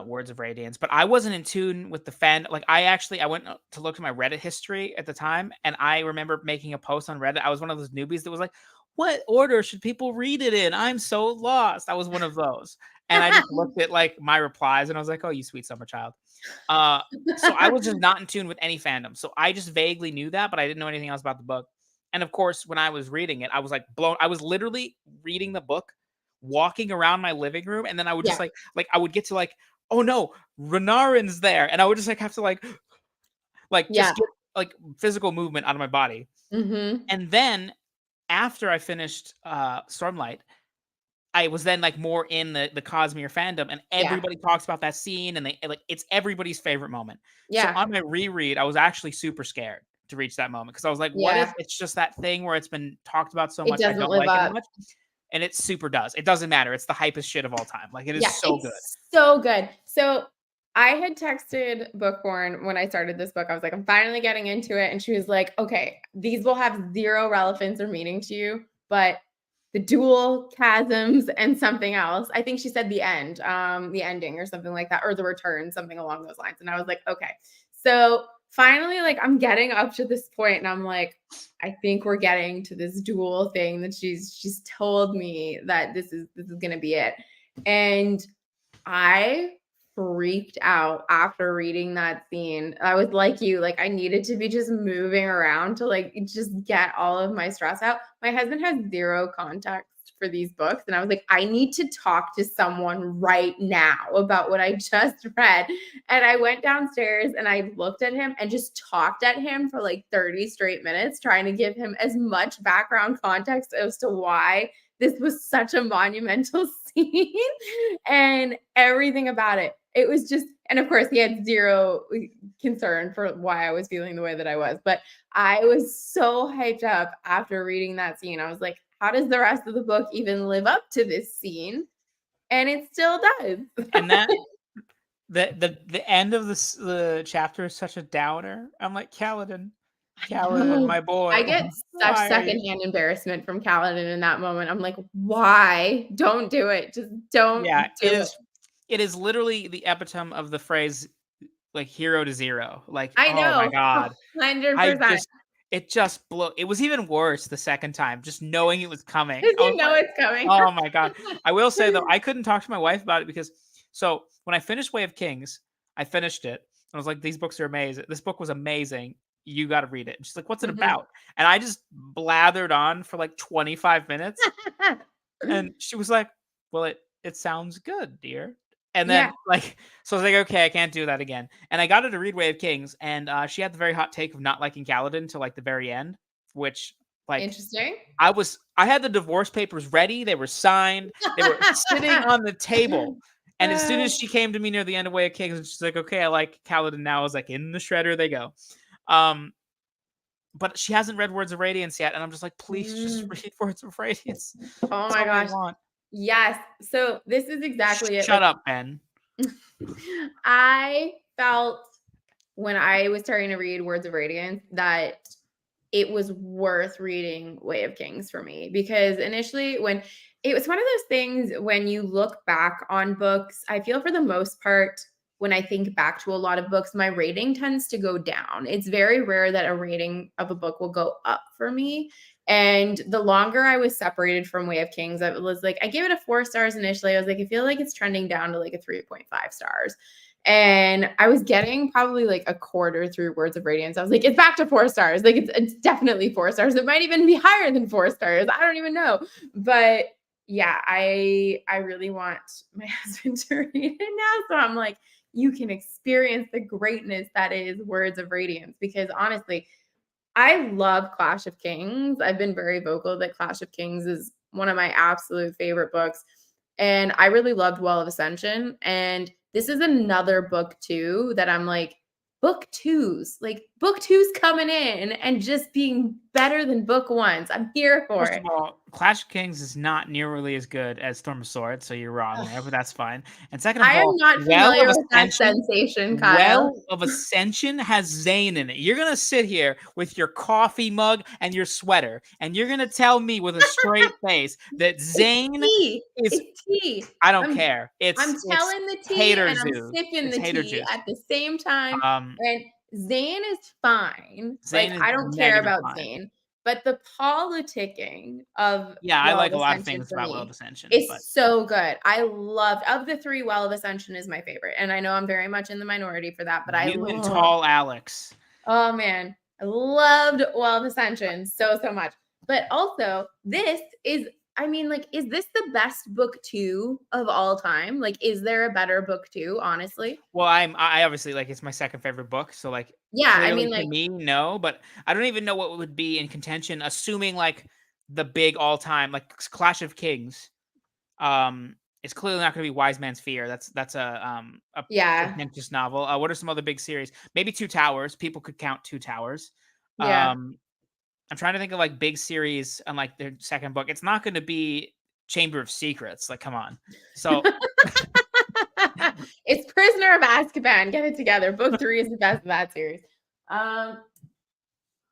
Words of Radiance, but I wasn't in tune with the fan. Like I went to look at my Reddit history at the time, and I remember making a post on Reddit. I was one of those newbies that was like, "What order should people read it in? I'm so lost." I was one of those, and I just looked at like my replies, and I was like, "Oh, you sweet summer child." Uh, so I was just not in tune with any fandom. So I just vaguely knew that, but I didn't know anything else about the book. And of course, when I was reading it, I was like blown. I was literally reading the book, walking around my living room, and then I would just Yeah, like I would get to like, oh no, Renarin's there, and I would just like have to like yeah. just get like physical movement out of my body. Mhm. And then after I finished Stormlight, I was then like more in the Cosmere fandom, and Yeah, everybody talks about that scene, and they like it's everybody's favorite moment. So yeah, on my reread, I was actually super scared to reach that moment because I was like, what if yeah. it's just that thing where it's been talked about so It much, I doesn't don't live like it as up. much, and it super does. It doesn't matter. It's the hypest shit of all time. Like it is Yeah, so good. it's so good. So, I had texted Bookborn when I started this book. I was like, "I'm finally getting into it," and she was like, "Okay, these will have 0 relevance or meaning to you, but the dual chasms and something else." I think she said the ending or something like that, or the return, something along those lines. And I was like, "Okay." So, finally, like, I'm getting up to this point, and I'm like, I think we're getting to this dual thing that she's told me that this is gonna be it. And I freaked out after reading that scene. I was like you, like I needed to be just moving around to like just get all of my stress out. My husband has 0 context for these books, and I was like, I need to talk to someone right now about what I just read. And I went downstairs and I looked at him and just talked at him for like 30 straight minutes, trying to give him as much background context as to why this was such a monumental scene and everything about it. It was just, and of course, he had 0 concern for why I was feeling the way that I was. But I was so hyped up after reading that scene. I was like, how does the rest of the book even live up to this scene? And it still does. And that the end of the chapter is such a downer. I'm like, I Kaladin, know. my boy, I get such why are you? secondhand embarrassment from Kaladin in that moment. I'm like, why? Don't do it. Just don't Yeah, do it. it is literally the epitome of the phrase like hero to zero. Like, I oh my know. god. I 100%. just it just blew it was even worse the second time, just knowing it was coming. 'Cause I was you know like, it's coming. "Oh my god." I will say though, I couldn't talk to my wife about it because so when I finished Way of Kings, I finished it. I was like, "These books are amazing. This book was amazing. You gotta read it." And she's like, "What's it Mhm. about?" And I just blathered on for like 25 minutes, and she was like, "Well, it sounds good, dear." And Yeah, then, like, so I was like, "Okay, I can't do that again." And I got her to read Way of Kings, and she had the very hot take of not liking Kaladin till like the very end, which like interesting. I had the divorce papers ready, they were signed, they were sitting on the table. And as soon Uh, as she came to me near the end of Way of Kings, and she's like, "Okay, I like Kaladin now." I was like, "In the shredder they go." Um, but she hasn't read Words of Radiance yet, and I'm just like, "Please just mm, read Words of Radiance." oh That's my all I gosh. want. Yes. So this is exactly it. Shut Like up, Ben. I felt when I was starting to read Words of Radiance that it was worth reading Way of Kings for me because initially when it was one of those things when you look back on books, I feel for the most part when I think back to a lot of books, my rating tends to go down. It's very rare that a rating of a book will go up for me. And the longer I was separated from Way of Kings, I was like, I gave it a 4 stars initially. I was like, I feel like it's trending down to like a 3.5 stars. And I was getting probably like a quarter through Words of Radiance. I was like, it's back to 4 stars. Like it's definitely 4 stars. It might even be higher than 4 stars. I don't even know. But yeah, I really want my husband to read it now. So I'm like, you can experience the greatness that is Words of Radiance. Because honestly, I love Clash of Kings. I've been very vocal that Clash of Kings is one of my absolute favorite books. And I really loved Well of Ascension. And this is another book too that I'm like, book twos, like book two's coming in and just being better than book ones. I'm here for First it. of all, Clash of Kings is not nearly as good as Storm of Swords, so you're wrong there, but that's fine. And second of I am all, not familiar with that sensation, Kyle. Well of Ascension has Zane in it. You're gonna sit here with your coffee mug and your sweater, and you're gonna tell me with a straight face that It's Zane tea. is It's tea. I don't I'm care. I'm It's telling the tea hater and I'm zoo. sipping It's the hater tea juice. at the same time. Um, And Zayn is fine. Zane Like, is I don't care negative about fine. Zayn, but the politicking of Yeah, I Well like of a lot of Ascension things for about Well of me Ascension, but is so good. I loved of the 3, Well of Ascension is my favorite. And I know I'm very much in the minority for that, but I you and love Tall Alex. Oh man, I loved Well of Ascension so, so much. But also, this is I mean, like, is this the best book 2 of all time? Like, is there a better book 2, honestly? Well, I obviously like it's my second favorite book, so like Yeah, I clearly mean, to like me, no, but I don't even know what would be in contention, assuming like the big all time like Clash of Kings. It's clearly not going to be Wise Man's Fear. That's a yeah, contentious novel. What are some other big series? Maybe Two Towers. People could count Two Towers. yeah. I'm trying to think of like big series and like their second book. It's not going to be Chamber of Secrets. Like, come on. So It's Prisoner of Azkaban, get it together. Book 3 is the best of that series. Um,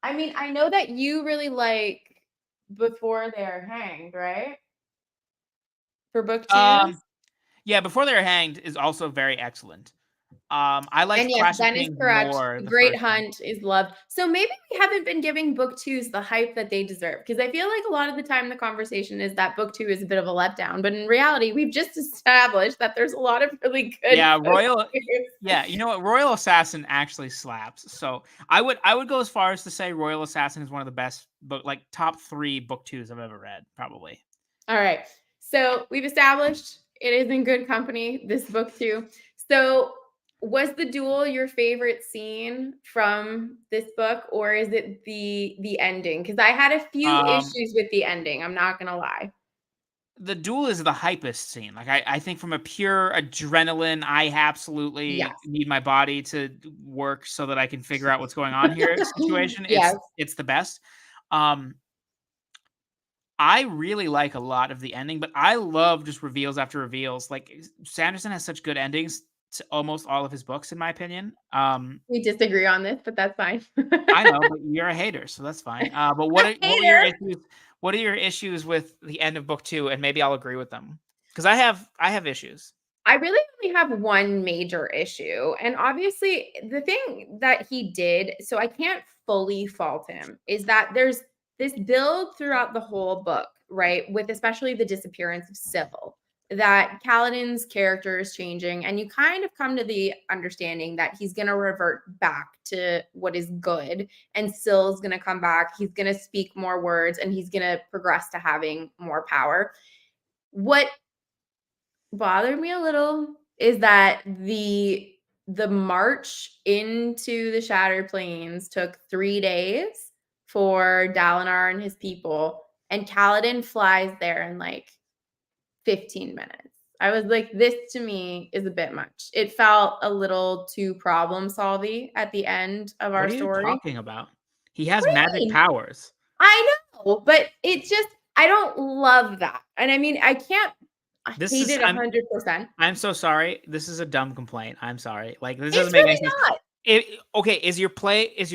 I mean, I know that you really like Before They're Hanged, right? For book 2s? um, yeah, Before They're Hanged is also very excellent. I And liked yes, Clash of that is Kings correct. more The the Great first one. Hunt is loved. So maybe we haven't been giving book 2s the hype that they deserve, because I feel like a lot of the time the conversation is that book 2 is a bit of a letdown, but in reality, we've just established that there's a lot of really good Yeah, book Royal. 2s. Yeah, you know what? Royal Assassin actually slaps. So I would go as far as to say Royal Assassin is one of the best book like top 3 book 2s I've ever read, probably. All right. So we've established it is in good company, this book 2. So was the duel your favorite scene from this book, or is it the ending? Because I had a few Um, issues with the ending. I'm not gonna lie. the duel is the hypest scene. Like I think from a pure adrenaline, I absolutely Yes. need my body to work so that I can figure out what's going on here situation. Yes. It's the best. Um, I really like a lot of the ending, but I love just reveals after reveals. Like Sanderson has such good endings to almost all of his books, in my opinion. We disagree on this, but that's fine. I know, but you're a hater, so that's fine. But what were your Hater. issues? What are your issues with the end of book 2? And maybe I'll agree with them because I have issues. I really only have one major issue. And obviously, the thing that he did, so I can't fully fault him, is that there's this build throughout the whole book, right? With especially the disappearance of Sybil, that Kaladin's character is changing. And you kind of come to the understanding that he's going to revert back to what is good. And Syl's going to come back. He's going to speak more words and he's going to progress to having more power. What bothered me a little is that the march into the Shattered Plains took 3 days for Dalinar and his people, and Kaladin flies there in, like, 15 minutes. I was like, "This to me is a bit much." It felt a little too problem-solvy at the end of our What are you story. talking about? He has What do magic you mean? powers. I know, but it just I don't love that, and I mean, I This hate is it 100%. I'm so sorry. This is a dumb complaint. I'm sorry. Like this doesn't It's make any really sense. not. Okay, is your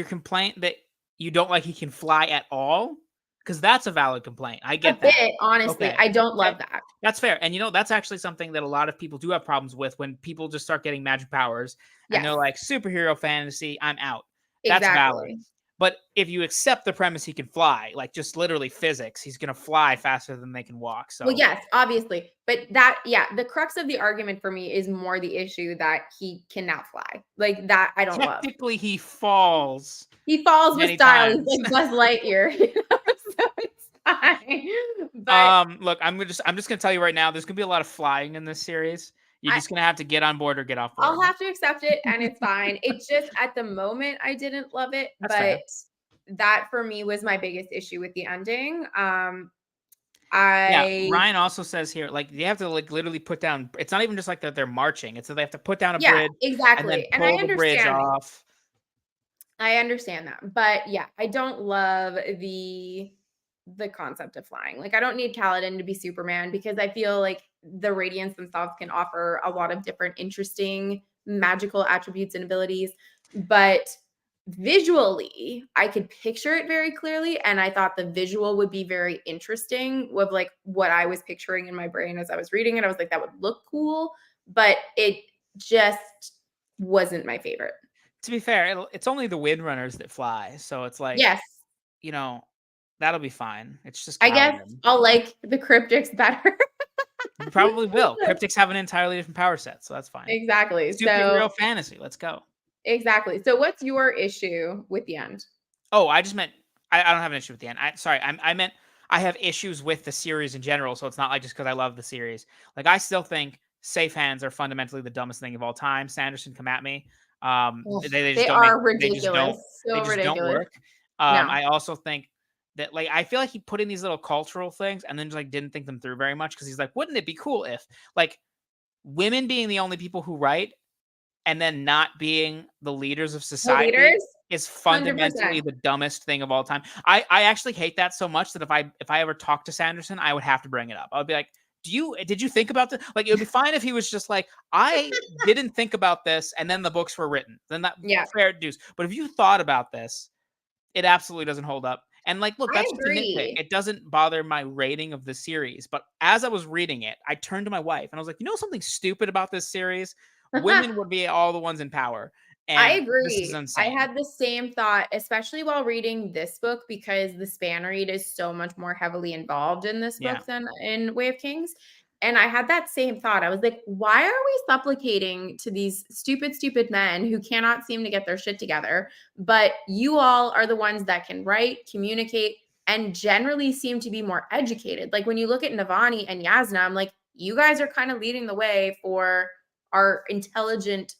complaint that you don't like he can fly at all? Because that's a valid complaint. I A get that. bit, honestly, Okay. I don't Okay. love that. That's fair. And that's actually something that a lot of people do have problems with when people just start getting magic powers and Yes, they're like superhero fantasy, I'm out. That's valid. exactly. But if you accept the premise he can fly, like just literally physics, he's gonna fly faster than they can walk. Well, So yes, obviously, but the crux of the argument for me is more the issue that he cannot fly. Like, that I don't love. technically he falls He falls with many style, he's times. like Buzz Lightyear, so it's fine. But Look, I'm just gonna tell you right now, there's gonna be a lot of flying in this series. You're I just gonna have to get on board or get off I'll board. have to accept it, and it's fine. It just at the moment, I didn't love it, That's fair. but that for me was my biggest issue with the ending. Yeah, I Ryan also says here, like they have to like literally put down. It's not even just like that they're marching. It's that they have to put down a Yeah, bridge and then exactly, and I pull the bridge understand. off. I understand that. But yeah, I don't love the concept of flying. Like I don't need Kaladin to be Superman because I feel like the Radiants themselves can offer a lot of different interesting magical attributes and abilities, but visually, I could picture it very clearly and I thought the visual would be very interesting with like what I was picturing in my brain as I was reading it. I was like that would look cool, but it just wasn't my favorite. To be fair, it's only the Windrunners that fly, so it's like, Yes. you know, that'll be fine. It's just I guess Kaladin. I'll like the cryptics better. You probably will. Cryptics have an entirely different power set, so that's fine. Exactly. Superhero fantasy, let's go. Exactly. So what's your issue with the end? Oh, I just meant I don't have an issue with the end. Sorry, I meant I have issues with the series in general, so it's not like just because I love the series. Like I still think safe hands are fundamentally the dumbest thing of all time. Sanderson, come at me. Ugh, They just they don't make are ridiculous. they So just don't ridiculous. work. No. I also think that like I feel like he put in these little cultural things and then just like didn't think them through very much because he's like, wouldn't it be cool if like women being the only people who write and then not being the leaders of The society leaders? is fundamentally 100%. the dumbest thing of all time. I actually hate that so much that if I ever talk to Sanderson, I would have to bring it up. I would be like, did you think about this? Like it would be fine if he was just like, I didn't think about this and then the books were written. Then that Yeah, fair dues. But if you thought about this, it absolutely doesn't hold up. And like, look, I that's just a nitpick. agree. It doesn't bother my rating of the series. But as I was reading it, I turned to my wife and I was like, you know something stupid about this series? Women would be all the ones in power. I And this is agree. I insane. had the same thought, especially while reading this book, because the span read is so much more heavily involved in this Yeah. book than in Way of Kings. And I had that same thought. I was like, why are we supplicating to these stupid, stupid men who cannot seem to get their shit together? But you all are the ones that can write, communicate, and generally seem to be more educated. Like when you look at Navani and Yasna, I'm like, you guys are kind of leading the way for our intelligent,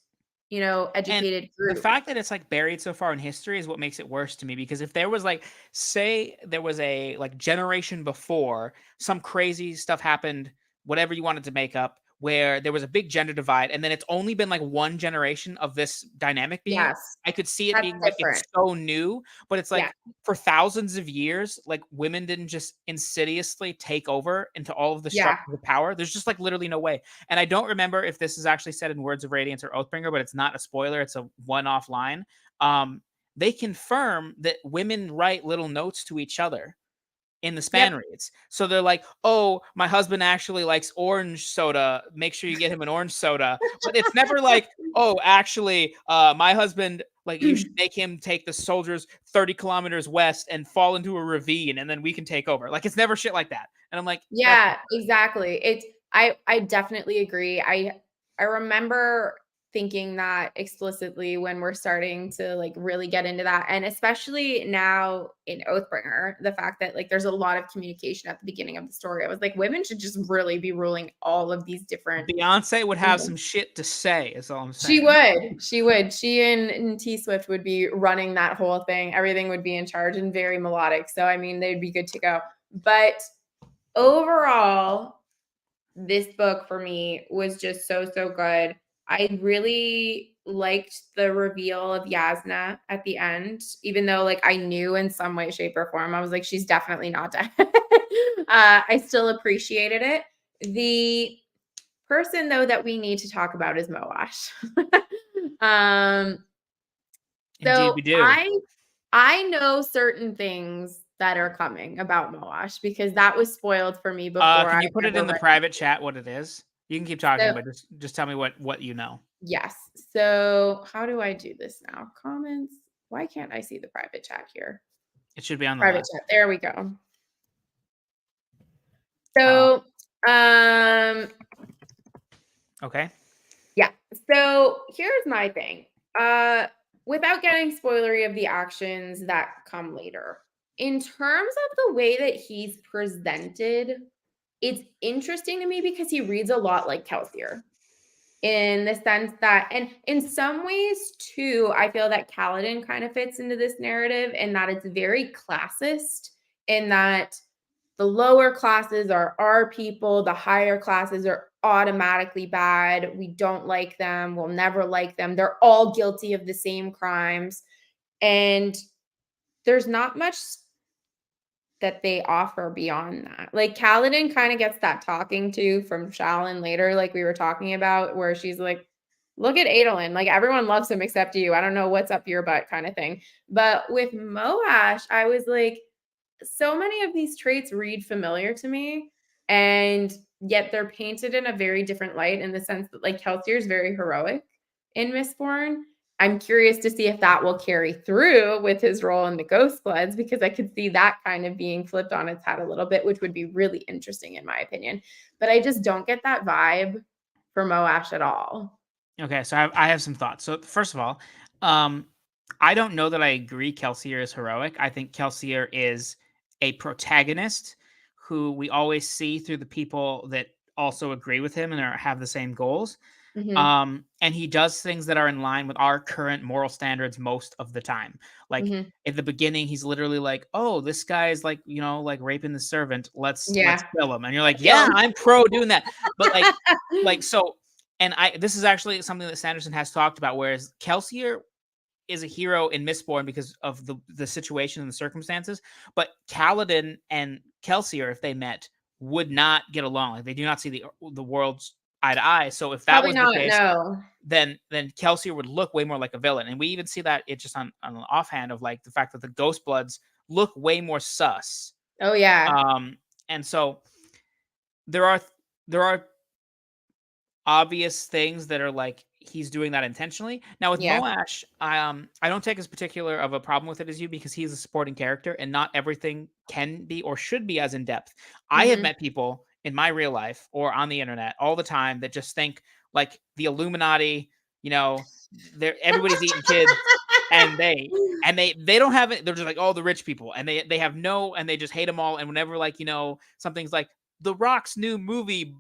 And educated the group. fact that it's like buried so far in history is what makes it worse to me because if there was like say there was a like generation before some crazy stuff happened, whatever you wanted to make up, where there was a big gender divide and then it's only been like one generation of this dynamic being Yes, I could see it that's being like it's different. so new, but it's Yeah. like for thousands of years, like women didn't just insidiously take over into all of the Yeah. structures of power. There's just like literally no way. And I don't remember if this is actually said in Words of Radiance or Oathbringer, but it's not a spoiler. It's a one-off line. Um, they confirm that women write little notes to each other in the Yep. span reads. So they're like, "Oh, my husband actually likes orange soda. Make sure you get him an orange soda." But it's never like, "Oh, actually, my husband like you should make him take the soldiers 30 kilometers west and fall into a ravine and then we can take over." Like it's never shit like that. And I'm like, that's Yeah, exactly. It's I definitely agree. I remember thinking that explicitly when we're starting to like really get into that, and especially now in Oathbringer, the fact that like there's a lot of communication at the beginning of the story. I was like, women should just really be ruling all of these different Beyonce would have kingdoms. some shit to say, is all I'm She saying. would. She would. She and T Swift would be running that whole thing. Everything would be in charge and very melodic. So I mean, they'd be good to go. But overall, this book for me was just so, so good. I really liked the reveal of Yasna at the end, even though like I knew in some way, shape, or form, I was like, she's definitely not dead. I still appreciated it. The person though that we need to talk about is Moash. um, Indeed, so we do. I know certain things that are coming about Moash because that was spoiled for me before I Can you put it ever in the read. private chat what it is? You can keep talking, So but just tell me what you know. yes. So how do I do this now? Comments. Why can't I see the private chat here? It should be on the Private left. chat. There we go. Uh, So okay. yeah. So here's my thing. Uh without getting spoilery of the actions that come later. In terms of the way that he's presented, it's interesting to me because he reads a lot like Kelsier in the sense that, and in some ways too, I feel that Kaladin kind of fits into this narrative in that it's very classist, in that the lower classes are our people, the higher classes are automatically bad. We don't like them, we'll never like them. They're all guilty of the same crimes. And there's not much that they offer beyond that. Like, Kaladin kinda gets that talking to from Shalyn later, like we were talking about, where she's like, "Look at Adolin, like, everyone loves him except you. I don't know what's up your butt," kinda thing. But with Moash, I was like, so many of these traits read familiar to me, and yet they're painted in a very different light in the sense that, like, Kelsier is very heroic in Mistborn. I'm curious to see if that will carry through with his role in the Ghost Bloods, because I could see that kind of being flipped on its head a little bit, which would be really interesting in my opinion. But I just don't get that vibe for Moash at all. Okay, so I have some thoughts. So first of all, um, I don't know that I agree Kelsier is heroic. I think Kelsier is a protagonist who we always see through the people that also agree with him and have the same goals. Mhm. And he does things that are in line with our current moral standards most of the time. Like Mhm. at the beginning, he's literally like, "Oh, this guy is like, like raping the servant. Let's Yeah. kill him." And you're like, Kill "Yeah, I'm pro doing that." But like so, and this is actually something that Sanderson has talked about. Whereas Kelsier is a hero in Mistborn because of the situation and the circumstances, but Kaladin and Kelsier, if they met, would not get along. Like they do not see the worlds eye to eye. So if that Probably was the not, case, no. then Kelsier would look way more like a villain. And we even see that it just on the offhand of like the fact that the Ghost Bloods look way more sus. Oh, yeah. And so there are obvious things that are like he's doing that intentionally. Now with Yeah. Moash, I don't take as particular of a problem with it as you because he's a supporting character and not everything can be or should be as in depth. I have Mhm. met people in my real life or on the internet all the time that just think like the Illuminati, they're everybody's eating kids and they don't have it. They're just like, oh, the rich people, and they have no, and they just hate them all. And whenever like something's like The Rock's new movie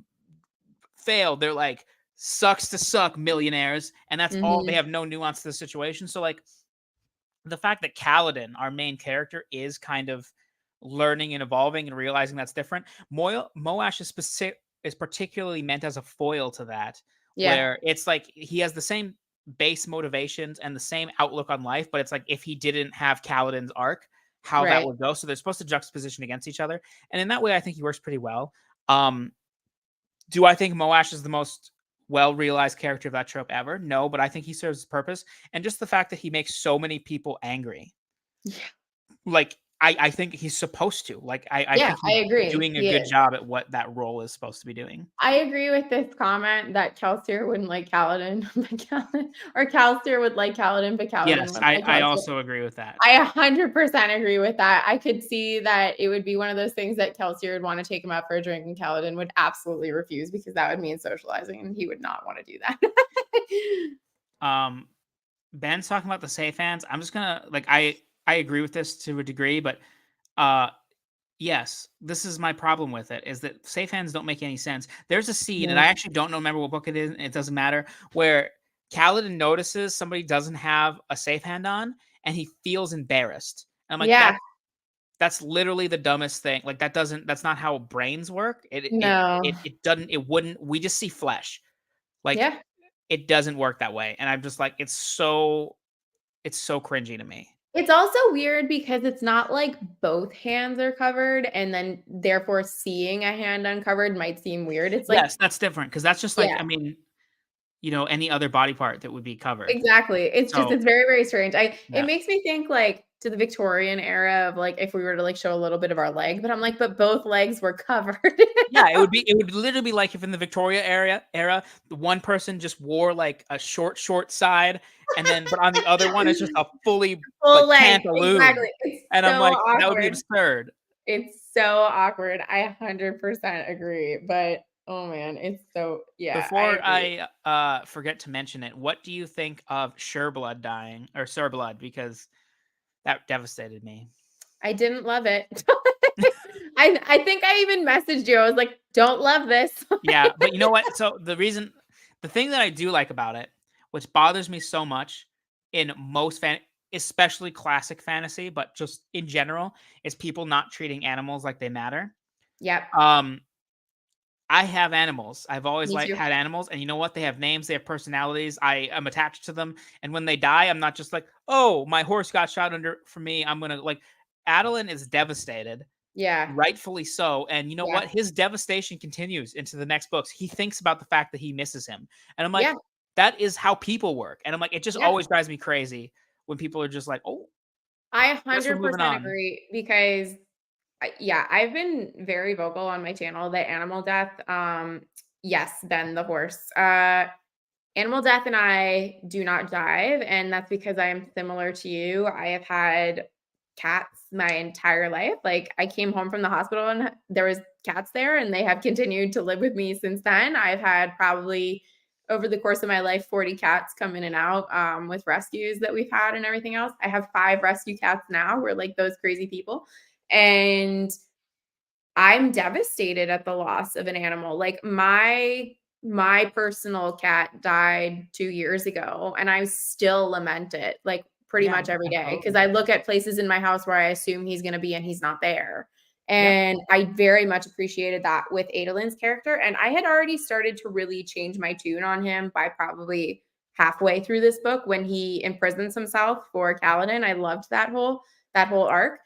failed, they're like, sucks to suck, millionaires, and that's all. They Mhm. have no nuance to the situation. So like the fact that Kaladin, our main character, is kind of learning and evolving and realizing that's different. Moash is particularly meant as a foil to that, Yeah. where it's like he has the same base motivations and the same outlook on life, but it's like if he didn't have Kaladin's arc, how that Right. would go. So they're supposed to juxtaposition against each other, and in that way, I think he works pretty well. Um, do I think Moash is the most well realized character of that trope ever? No, but I think he serves his purpose. And just the fact that he makes so many people angry, Yeah. like I think he's supposed to. Like I Yeah, think I he's agree. doing a He good is. job at what that role is supposed to be doing. I agree with this comment that Kelsier wouldn't like Kaladin, but Kaladin, or Kelsier would like Kaladin, but Kaladin Yes, wouldn't like I Kelsier. also agree with that. I 100% agree with that. I could see that it would be one of those things that Kelsier would wanna take him out for a drink, and Kaladin would absolutely refuse because that would mean socializing, and he would not wanna do that. Um Ben's talking about the safe hands. I'm just gonna like I agree with this to a degree, but uh yes, this is my problem with it, is that safe hands don't make any sense. There's a scene, and I No. actually don't remember what book it is, and it doesn't matter, where Kaladin notices somebody doesn't have a safe hand on, and he feels embarrassed. And I'm like, Yeah. that's literally the dumbest thing. Like that's not how brains work. No. It doesn't it wouldn't we just see flesh. Like Yeah. it doesn't work that way. And I'm just like, it's so cringy to me. It's also weird because it's not like both hands are covered, and then therefore seeing a hand uncovered might seem weird. It's like, Yes, that's different because that's just like, yeah. I mean, any other body part that would be covered. Exactly. It's just So it's very, very strange. It yeah. makes me think, like, to the Victorian era of, like, if we were to, like, show a little bit of our leg, but I'm like, "But both legs were covered." Yeah, it would literally be like if in the Victoria era, the one person just wore like a short side, and then but on the other one it's just a fully Full like leg. pantaloon. Exactly. It's And so I'm like, that would be awkward. absurd. It's so awkward. I 100% agree, but, oh, man, it's so yeah, I Before agree. I forget to mention it, what do you think of Sureblood dying or Sureblood? Because that devastated me. I didn't love it. I think I even messaged you. I was like, "Don't love this." Yeah, but you know what? So the thing that I do like about it, which bothers me so much in most especially classic fantasy, but just in general, is people not treating animals like they matter. Yep. Um, I have animals. I've always Me like too. had animals, and you know what? They have names, they have personalities. I am attached to them, and when they die, I'm not just like, "Oh, my horse got shot under for me." I'm gonna like Adeline is devastated, Yeah. rightfully so. And you know Yeah. what? His devastation continues into the next books. He thinks about the fact that he misses him, and I'm like, Yeah. that is how people work. And I'm like, it just Yeah. always drives me crazy when people are just like, "Oh, I guess we're moving 100% on." agree because yeah, I've been very vocal on my channel that animal death, yes, Ben the horse. Animal death and I do not jive, and that's because I am similar to you. I have had cats my entire life. Like, I came home from the hospital and there was cats there, and they have continued to live with me since then. I've had probably over the course of my life 40 cats come in and out with rescues that we've had and everything else. I have 5 rescue cats now. We're like those crazy people. And I'm devastated at the loss of an animal. Like my personal cat died 2 years ago, and I still lament it, like, pretty Yeah, much every day because absolutely. I look at places in my house where I assume he's gonna be and he's not there. Yep. And I very much appreciated that with Adelyn's character, and I had already started to really change my tune on him by probably halfway through this book when he imprisons himself for Kaladin. I loved that whole arc,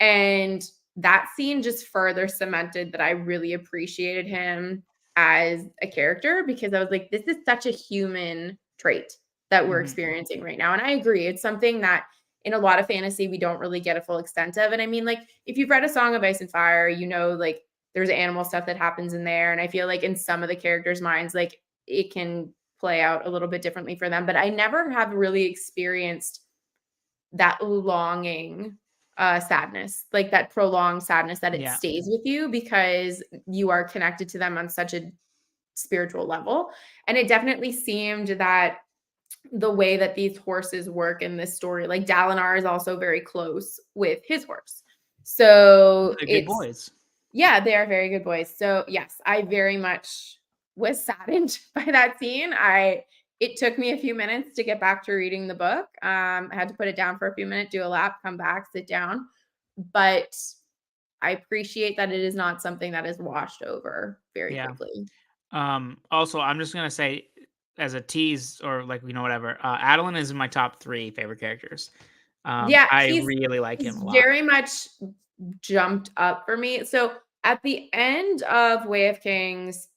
and that scene just further cemented that I really appreciated him as a character because I was like, this is such a human trait that we're Mhm. experiencing right now. And I agree. It's something that in a lot of fantasy, we don't really get a full extent of. And I mean, like, if you've read A Song of Ice and Fire, you know, like, there's animal stuff that happens in there. And I feel like in some of the characters' minds, like, it can play out a little bit differently for them. But I never have really experienced that longing, sadness, like that prolonged sadness that it Yeah. stays with you because you are connected to them on such a spiritual level. And it definitely seemed that the way that these horses work in this story, like Dalinar is also very close with his horse. So They're good it's boys. yeah, they are very good boys. So, yes, I very much was saddened by that scene. I It took me a few minutes to get back to reading the book. I had to put it down for a few minutes, do a lap, come back, sit down. But I appreciate that it is not something that is washed over very Yeah. quickly. Also, I'm just gonna say as a tease or like whatever. Adeline is in my top 3 favorite characters. Yeah, I really like him he's a lot. very much jumped up for me. So at the end of Way of Kings,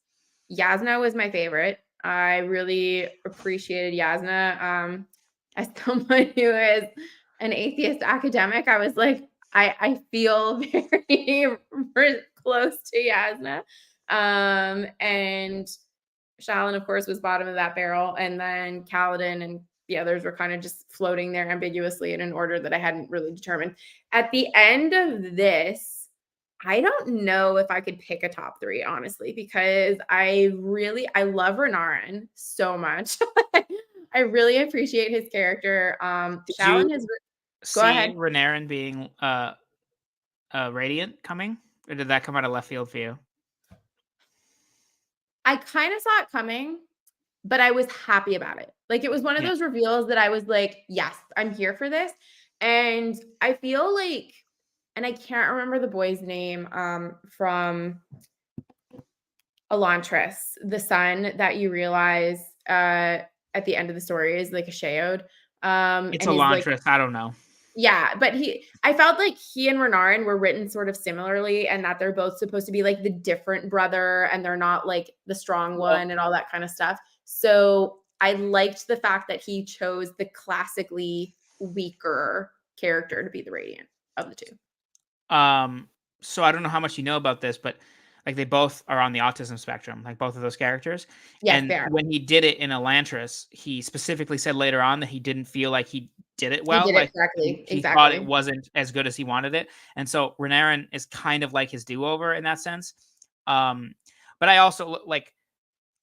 Yasna was my favorite. I really appreciated Yasna. As someone who is an atheist academic, I was like, I feel very close to Yasna. And Shalin, of course, was bottom of that barrel, and then Kaladin and the others were kind of just floating there ambiguously in an order that I hadn't really determined. At the end of this, I don't know if I could pick a top 3, honestly, because I love Renarin so much. I really appreciate his character. Did you Shalin is Go see ahead. Renarin being Radiant coming? Or did that come out of left field for you? I kind of saw it coming, but I was happy about it. Like, it was one of Yeah. those reveals that I was like, "Yes, I'm here for this." And I feel like and I can't remember the boy's name, from Elantris, the son that you realize, at the end of the story is like a Sheod, It's and is like Elantris, I don't know. yeah, but I felt like he and Renarin were written sort of similarly and that they're both supposed to be like the different brother and they're not like the strong Well, one and all that kind of stuff. So I liked the fact that he chose the classically weaker character to be the Radiant of the two. um, so I don't know how much you know about this, but like they both are on the autism spectrum, like both of those characters. Yes, And they are. when he did it in Elantris, he specifically said later on that he didn't feel like he did it He well. did it Like correctly. he thought it Exactly. wasn't as good as he wanted it. And so Renarin is kind of like his do-over in that sense. Um, but I also like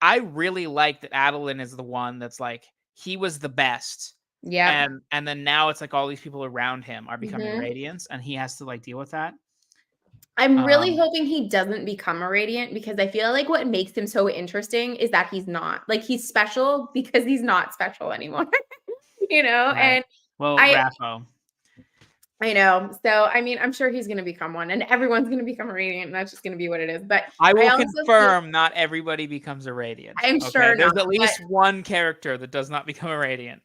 I really like that Adeline is the one that's like he was the best. Yep. And then now it's like all these people around him are becoming Mhm. radiants and he has to like deal with that. I'm really Um, hoping he doesn't become a Radiant because I feel like what makes him so interesting is that he's not. Like, he's special because he's not special anymore, you know? right. And Well, I Rapho. I know. So, I mean, I'm sure he's gonna become one, and everyone's gonna become a radiant, and that's just gonna be what it is. But I I will also think confirm not everybody becomes a Radiant, I'm okay? sure not, There's at but least one character that does not become a Radiant.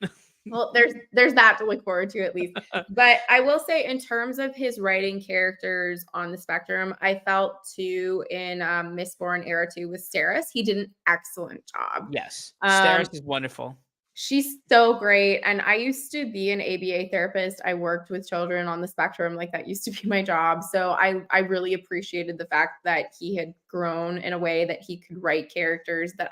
well, there's that to look forward to at least. But I will say in terms of his writing characters on the spectrum, I felt too in Mistborn Era 2 with Steris. He did an excellent job. Yes, Steris Um, is wonderful. she's so great. And I used to be an ABA therapist. I worked with children on the spectrum. Like that used to be my job. So I really appreciated the fact that he had grown in a way that he could write characters that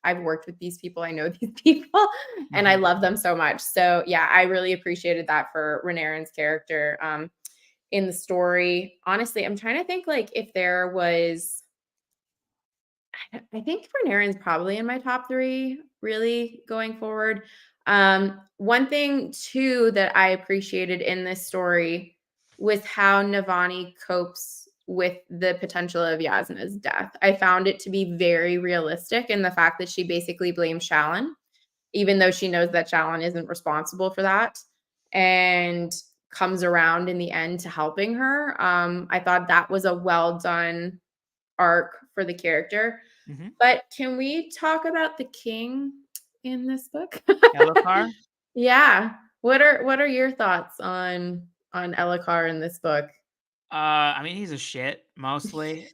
I've worked with these people. I know these people and I Mhm. love them so much. So yeah, I really appreciated that for Renarin's character in the story. Honestly, I'm trying to think like if there was I think Renarin's probably in my top 3 really going forward. One thing too that I appreciated in this story was how Navani copes with the potential of Yasna's death. I found it to be very realistic in the fact that she basically blames Shallan, even though she knows that Shallan isn't responsible for that, and comes around in the end to helping her. I thought that was a well done arc for the character. Mhm. But can we talk about the king in this book? Elokar? Yeah. What are your thoughts on Elokar in this book? I mean, he's a shit mostly.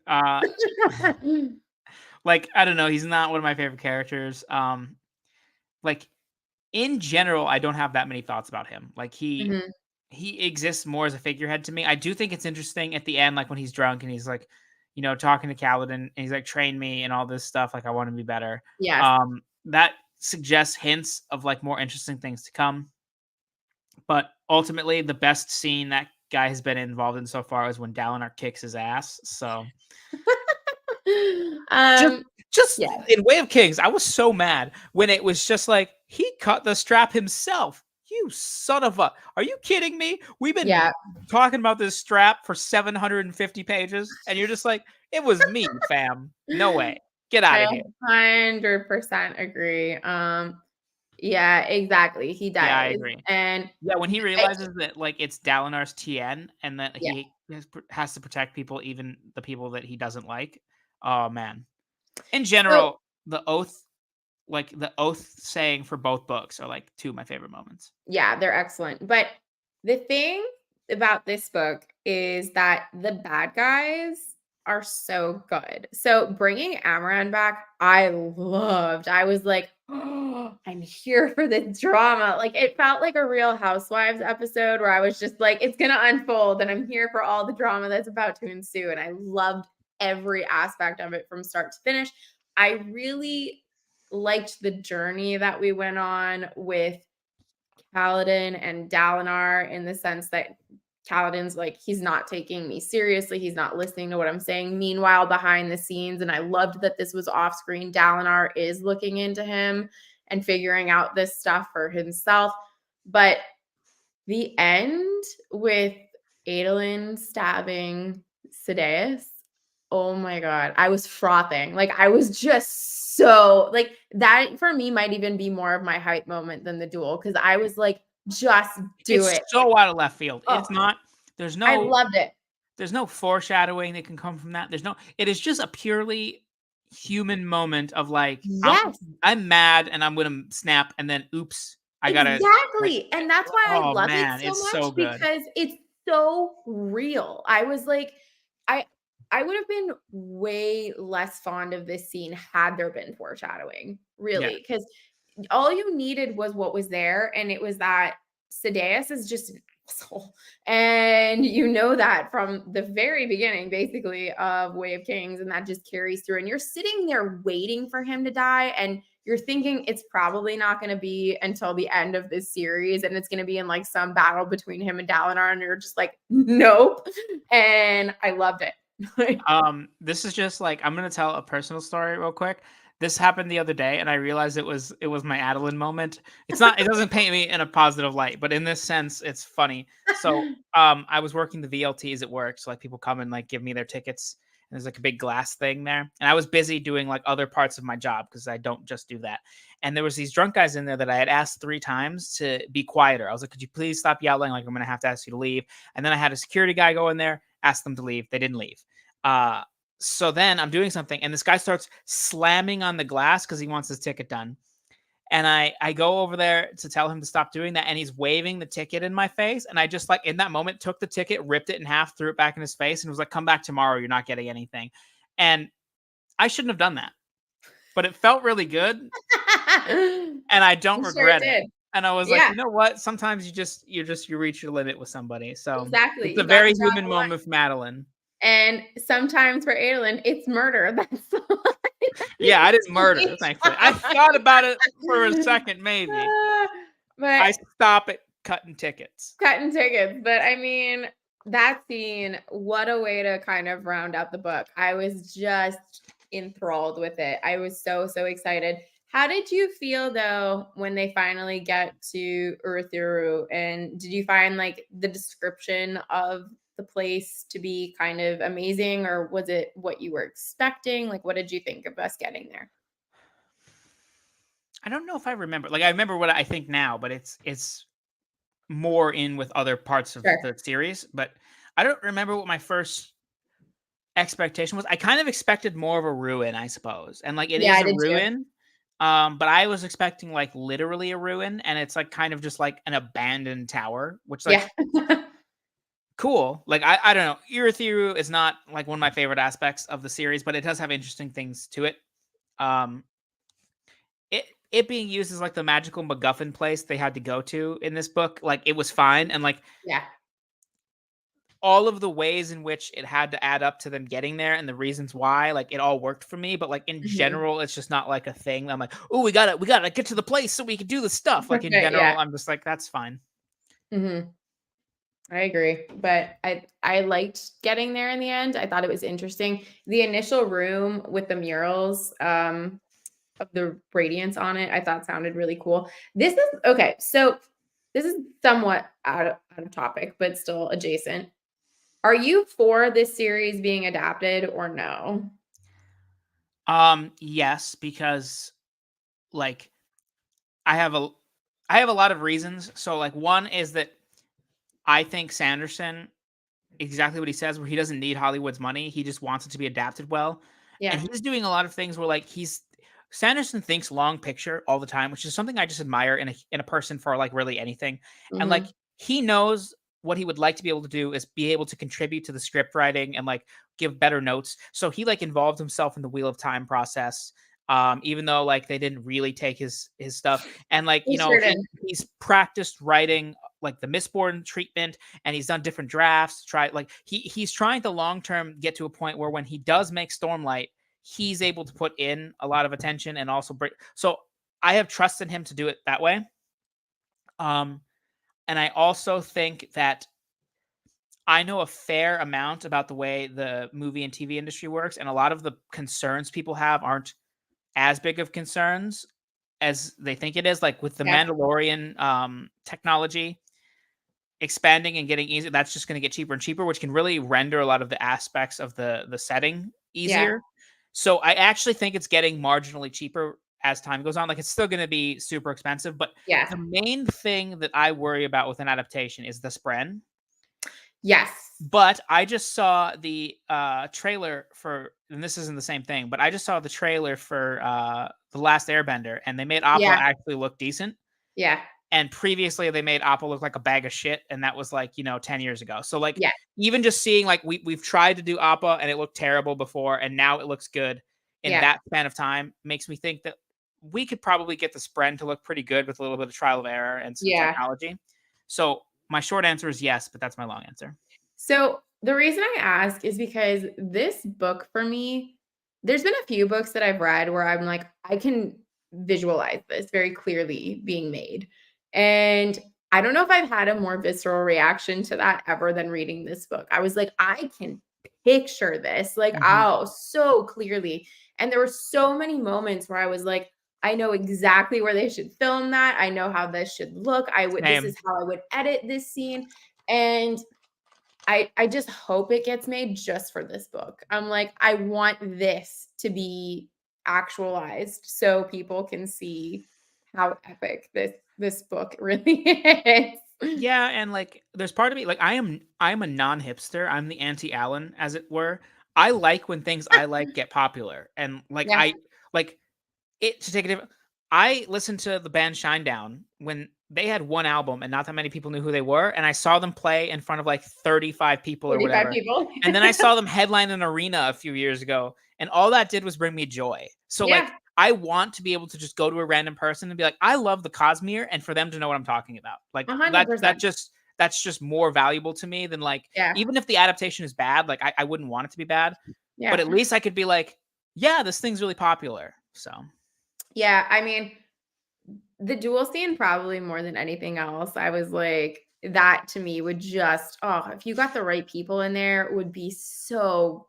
Like, I don't know, he's not one of my favorite characters. Like, in general, I don't have that many thoughts about him. Like, Mhm. he exists more as a figurehead to me. I do think it's interesting at the end, like, when he's drunk and he's, like, talking to Kaladin, and he's like, "Train me," and all this stuff, like, "I wanna be better." Yes. That suggests hints of, like, more interesting things to come. But ultimately, the best scene that guy has been involved in so far is when Dalinar kicks his ass. So just Um, just yeah. in Way of Kings, I was so mad when it was just like he cut the strap himself. You son of a! Are you kidding me? We've been Yeah. talking about this strap for 750 pages, and you're just like, it was me, fam. No way. Get out I of here. 100% agree. Yeah, exactly. He Yeah, I does. agree. And Yeah, when he I realizes that, like, it's Dalinar's TN and that yeah. he has to protect people, even the people that he doesn't like. Oh, man. In So general, the oath saying for both books are, like, 2 of my favorite moments. yeah, they're excellent. But the thing about this book is that the bad guys are so good. So bringing Amaran back, I loved. I was like, oh, I'm here for the drama. Like it felt like a Real Housewives episode where I was just like, it's gonna unfold, and I'm here for all the drama that's about to ensue. And I loved every aspect of it from start to finish. I really liked the journey that we went on with Kaladin and Dalinar in the sense that Kaladin's like, he's not taking me seriously. He's not listening to what I'm saying. Meanwhile, behind the scenes, and I loved that this was off screen, Dalinar is looking into him and figuring out this stuff for himself. But the end with Adolin stabbing Sidaeus, oh my god, I was frothing. Like I was just so like that for me might even be more of my hype moment than the duel because I was like, just do It's it. so out of left field. Oh, It's not there's I no loved it. there's no foreshadowing that can come from that. It is just a purely human moment of, like, Yes. I'm mad and I'm gonna snap and then, "Oops, I gotta," like, Exactly, and that's why I oh, love it man, so it's much so good. because it's so real. I was like I I would have been way less fond of this scene had there been foreshadowing, Yeah. really, because all you needed was what was there, and it was that Sadeas is just an asshole, and you know that from the very beginning, basically, of Way of Kings, and that just carries through, and you're sitting there waiting for him to die, and you're thinking it's probably not going to be until the end of this series, and it's going to be in like some battle between him and Dalinar, and you're just like, nope, and I loved it. This is just, like, I'm gonna tell a personal story real quick. This happened the other day, and I realized it was my Adeline moment. It doesn't paint me in a positive light, but in this sense, it's funny. So, I was working the VLTs at work, so, like, people come and, like, give me their tickets, there's like a big glass thing there. And I was busy doing like other parts of my job because I don't just do that. And there was these drunk guys in there that I had asked 3 times to be quieter. I was like, could you please stop yelling? Like, I'm going to have to ask you to leave. And then I had a security guy go in there, ask them to leave. They didn't leave. So then I'm doing something, and this guy starts slamming on the glass because he wants his ticket done. And I go over there to tell him to stop doing that, and he's waving the ticket in my face. And I just like in that moment took the ticket, ripped it in half, threw it back in his face, and was like, "Come back tomorrow. You're not getting anything." And I shouldn't have done that, but it felt really good, and I don't You sure regret it. did. And I was like, Yeah, you know what? Sometimes you reach your limit with somebody. So exactly. it's a You got very the job human done. moment with Madeline. And sometimes for Adolin, it's murder. That's the Yeah, I didn't murder, thankfully. I thought about it for a second, maybe. But I stop at cutting tickets. cutting tickets. But I mean, that scene, what a way to kind of round out the book. I was just enthralled with it. I was so, so excited. How did you feel though when they finally get to Urthuru? And did you find like the description of the place to be kind of amazing, or was it what you were expecting? Like, what did you think of us getting there? I don't know if I remember. Like I remember what I think now, but it's more in with other parts of Sure. the series, but I don't remember what my first expectation was. I kind of expected more of a ruin, I suppose. And like it Yeah, is I a did too. ruin. But I was expecting like literally a ruin, and it's like kind of just like an abandoned tower, which like Yeah. cool. Like I don't know. Irithiru is not like one of my favorite aspects of the series, but it does have interesting things to it. Um it being used as like the magical MacGuffin place they had to go to in this book, like it was fine. And like Yeah. all of the ways in which it had to add up to them getting there and the reasons why, like it all worked for me. But like in Mhm. general, it's just not like a thing. I'm like, oh, we gotta get to the place so we can do the stuff. Like in Right, yeah. general, I'm just like, that's fine. Mhm. I agree, but I liked getting there in the end. I thought it was interesting. The initial room with the murals, of the radiance on it, I thought sounded really cool. This is okay, so this is somewhat out of topic, but still adjacent. Are you for this series being adapted or no? Yes, because like I have a I have a lot of reasons. So like one is that I think Sanderson exactly what he says, where he doesn't need Hollywood's money. He just wants it to be adapted well. And Yeah. he's doing a lot of things where like Sanderson thinks long picture all the time, which is something I just admire in a person for like really anything. And like Mhm. he knows what he would like to be able to do is be able to contribute to the script writing and like give better notes. So he like involved himself in the Wheel of Time process. Even though like they didn't really take his stuff. And like, He sure did. he's practiced writing like the Mistborn treatment, and he's done different drafts to try like he's trying to long term get to a point where when he does make Stormlight, he's able to put in a lot of attention and also break. So I have trusted him to do it that way. Um, and I also think that I know a fair amount about the way the movie and TV industry works, and a lot of the concerns people have aren't as big of concerns as they think it is. Like with the Yeah. Mandalorian technology, expanding and getting easier, that's just going to get cheaper and cheaper, which can really render a lot of the aspects of the setting Yeah. easier. So I actually think it's getting marginally cheaper as time goes on. Like it's still going to be super expensive, but Yeah. the main thing that I worry about with an adaptation is the spren. Yes. But I just saw the trailer for, and this isn't the same thing, but I just saw the trailer for The Last Airbender, and they made Appa Yeah. actually look decent. Yeah. And previously they made Appa look like a bag of shit, and that was like, 10 years ago. So like Yeah. even just seeing like we've tried to do Appa and it looked terrible before, and now it looks good in Yeah. that span of time makes me think that we could probably get the Spren to look pretty good with a little bit of trial of error and some Yeah. technology. So my short answer is yes, but that's my long answer. So the reason I ask is because this book for me, there's been a few books that I've read where I'm like, I can visualize this very clearly being made. And I don't know if I've had a more visceral reaction to that ever than reading this book. I was like, I can picture this like, Mhm. oh, so clearly. And there were so many moments where I was like, I know exactly where they should film that. I know how this should look. This is Same. how I would edit this scene. And I just hope it gets made just for this book. I'm like, I want this to be actualized so people can see how epic this book really is. Yeah, and like there's part of me like I'm a non-hipster. I'm the anti-Allen, as it were. I like when things I like get popular. And like Yeah, I like it to take a different I listened to the band Shinedown when they had one album and not that many people knew who they were, and I saw them play in front of like 35 people or 35 whatever. people. And then I saw them headline an arena a few years ago, and all that did was bring me joy. So Yeah, like I want to be able to just go to a random person and be like, "I love the Cosmere," and for them to know what I'm talking about. Like that 100%. just that's just more valuable to me than like Yeah, even if the adaptation is bad, like I wouldn't want it to be bad, but yeah. at least I could be like, "Yeah, this thing's really popular." So Yeah, I mean, the duel scene probably more than anything else, I was like, that to me would just if you got the right people in there, it would be so,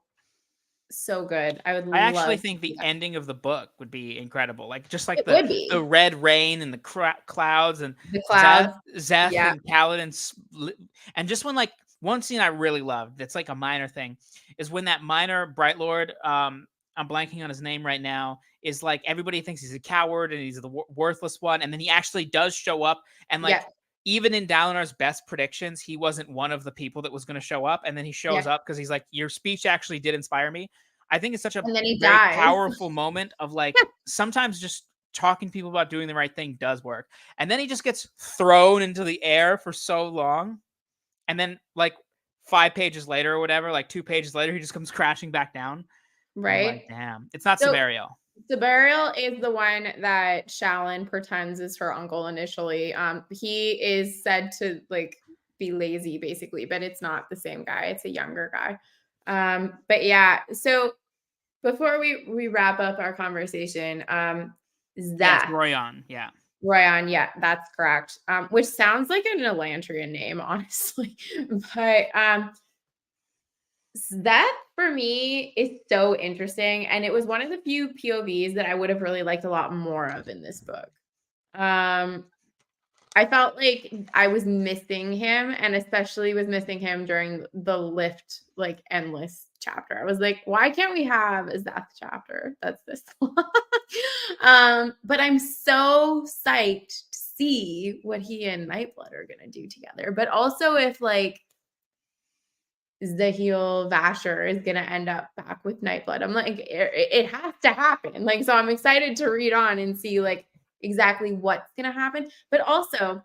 so good. I would I actually love to think see the that. ending of the book would be incredible, like, just like It the would the be. red rain and the clouds and The Zeth clouds. Zeth Yeah, and Kaladin and just when, like one scene I really loved that's like a minor thing, is when that minor Bright Lord, I'm blanking on his name right now, is like everybody thinks he's a coward and he's the worthless one, and then he actually does show up, and, like, yeah, even in Dalinar's best predictions, he wasn't one of the people that was gonna show up, and then he shows yeah, up because he's like, "Your speech actually did inspire me." I think it's such a and then he very dies. powerful moment of like sometimes just talking to people about doing the right thing does work. And then he just gets thrown into the air for so long. And then like 5 pages later or whatever, like 2 pages later, he just comes crashing back down. And you're like, Right? damn, it's not So, Severial. Burial is the one that Shalyn pretends is her uncle initially. He is said to, like, be lazy basically, but it's not the same guy, it's a younger guy. But yeah, so before we wrap up our conversation, Yes, Zeth, Royan. Yeah. Ryan, yeah, that's correct. Which sounds like an Elantrian name, honestly. But Zeth for me is so interesting, and it was one of the few POVs that I would have really liked a lot more of in this book. Um, I felt like I was missing him, and especially was missing him during the lift, like, endless chapter. I was like, why can't we have a Zeth chapter that's this long? But I'm so psyched to see what he and Nightblood are gonna do together. But also if like Zahil Vasher is gonna end up back with Nightblood. I'm like, it has to happen. Like, so I'm excited to read on and see like exactly what's gonna happen. But also,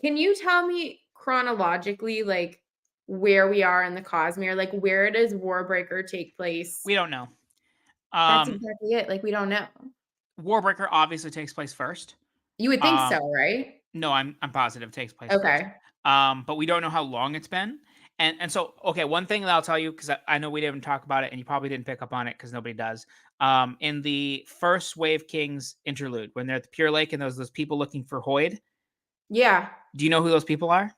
can you tell me chronologically, like where we are in the Cosmere? Like, where does Warbreaker take place? We don't know. That's Um, exactly it. Like, we don't know. Warbreaker obviously takes place first. You would think so, Um, right? No, I'm positive it takes place first. Okay. But we don't know how long it's been. And so okay, one thing that I'll tell you, because I know we didn't talk about it and you probably didn't pick up on it because nobody does. In the first Wave Kings interlude, when they're at the Pure Lake and there's those people looking for Hoyd, Yeah. do you know who those people are?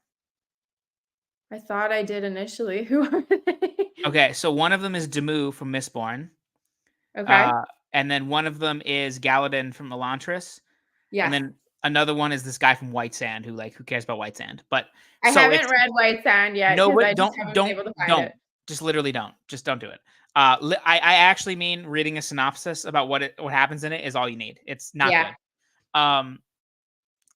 I thought I did initially. Who are they? Okay, so one of them is Demu from Mistborn. Okay. Uh, and then one of them is Galadin from Elantris. And Yes. then another one is this guy from White Sand who cares about White Sand. But I so haven't it's read White Sand yet no, because but I just haven't been able to find don't. it. Just literally don't. Just don't do it. I actually mean reading a synopsis about what happens in it is all you need. It's not Yeah, good. Um,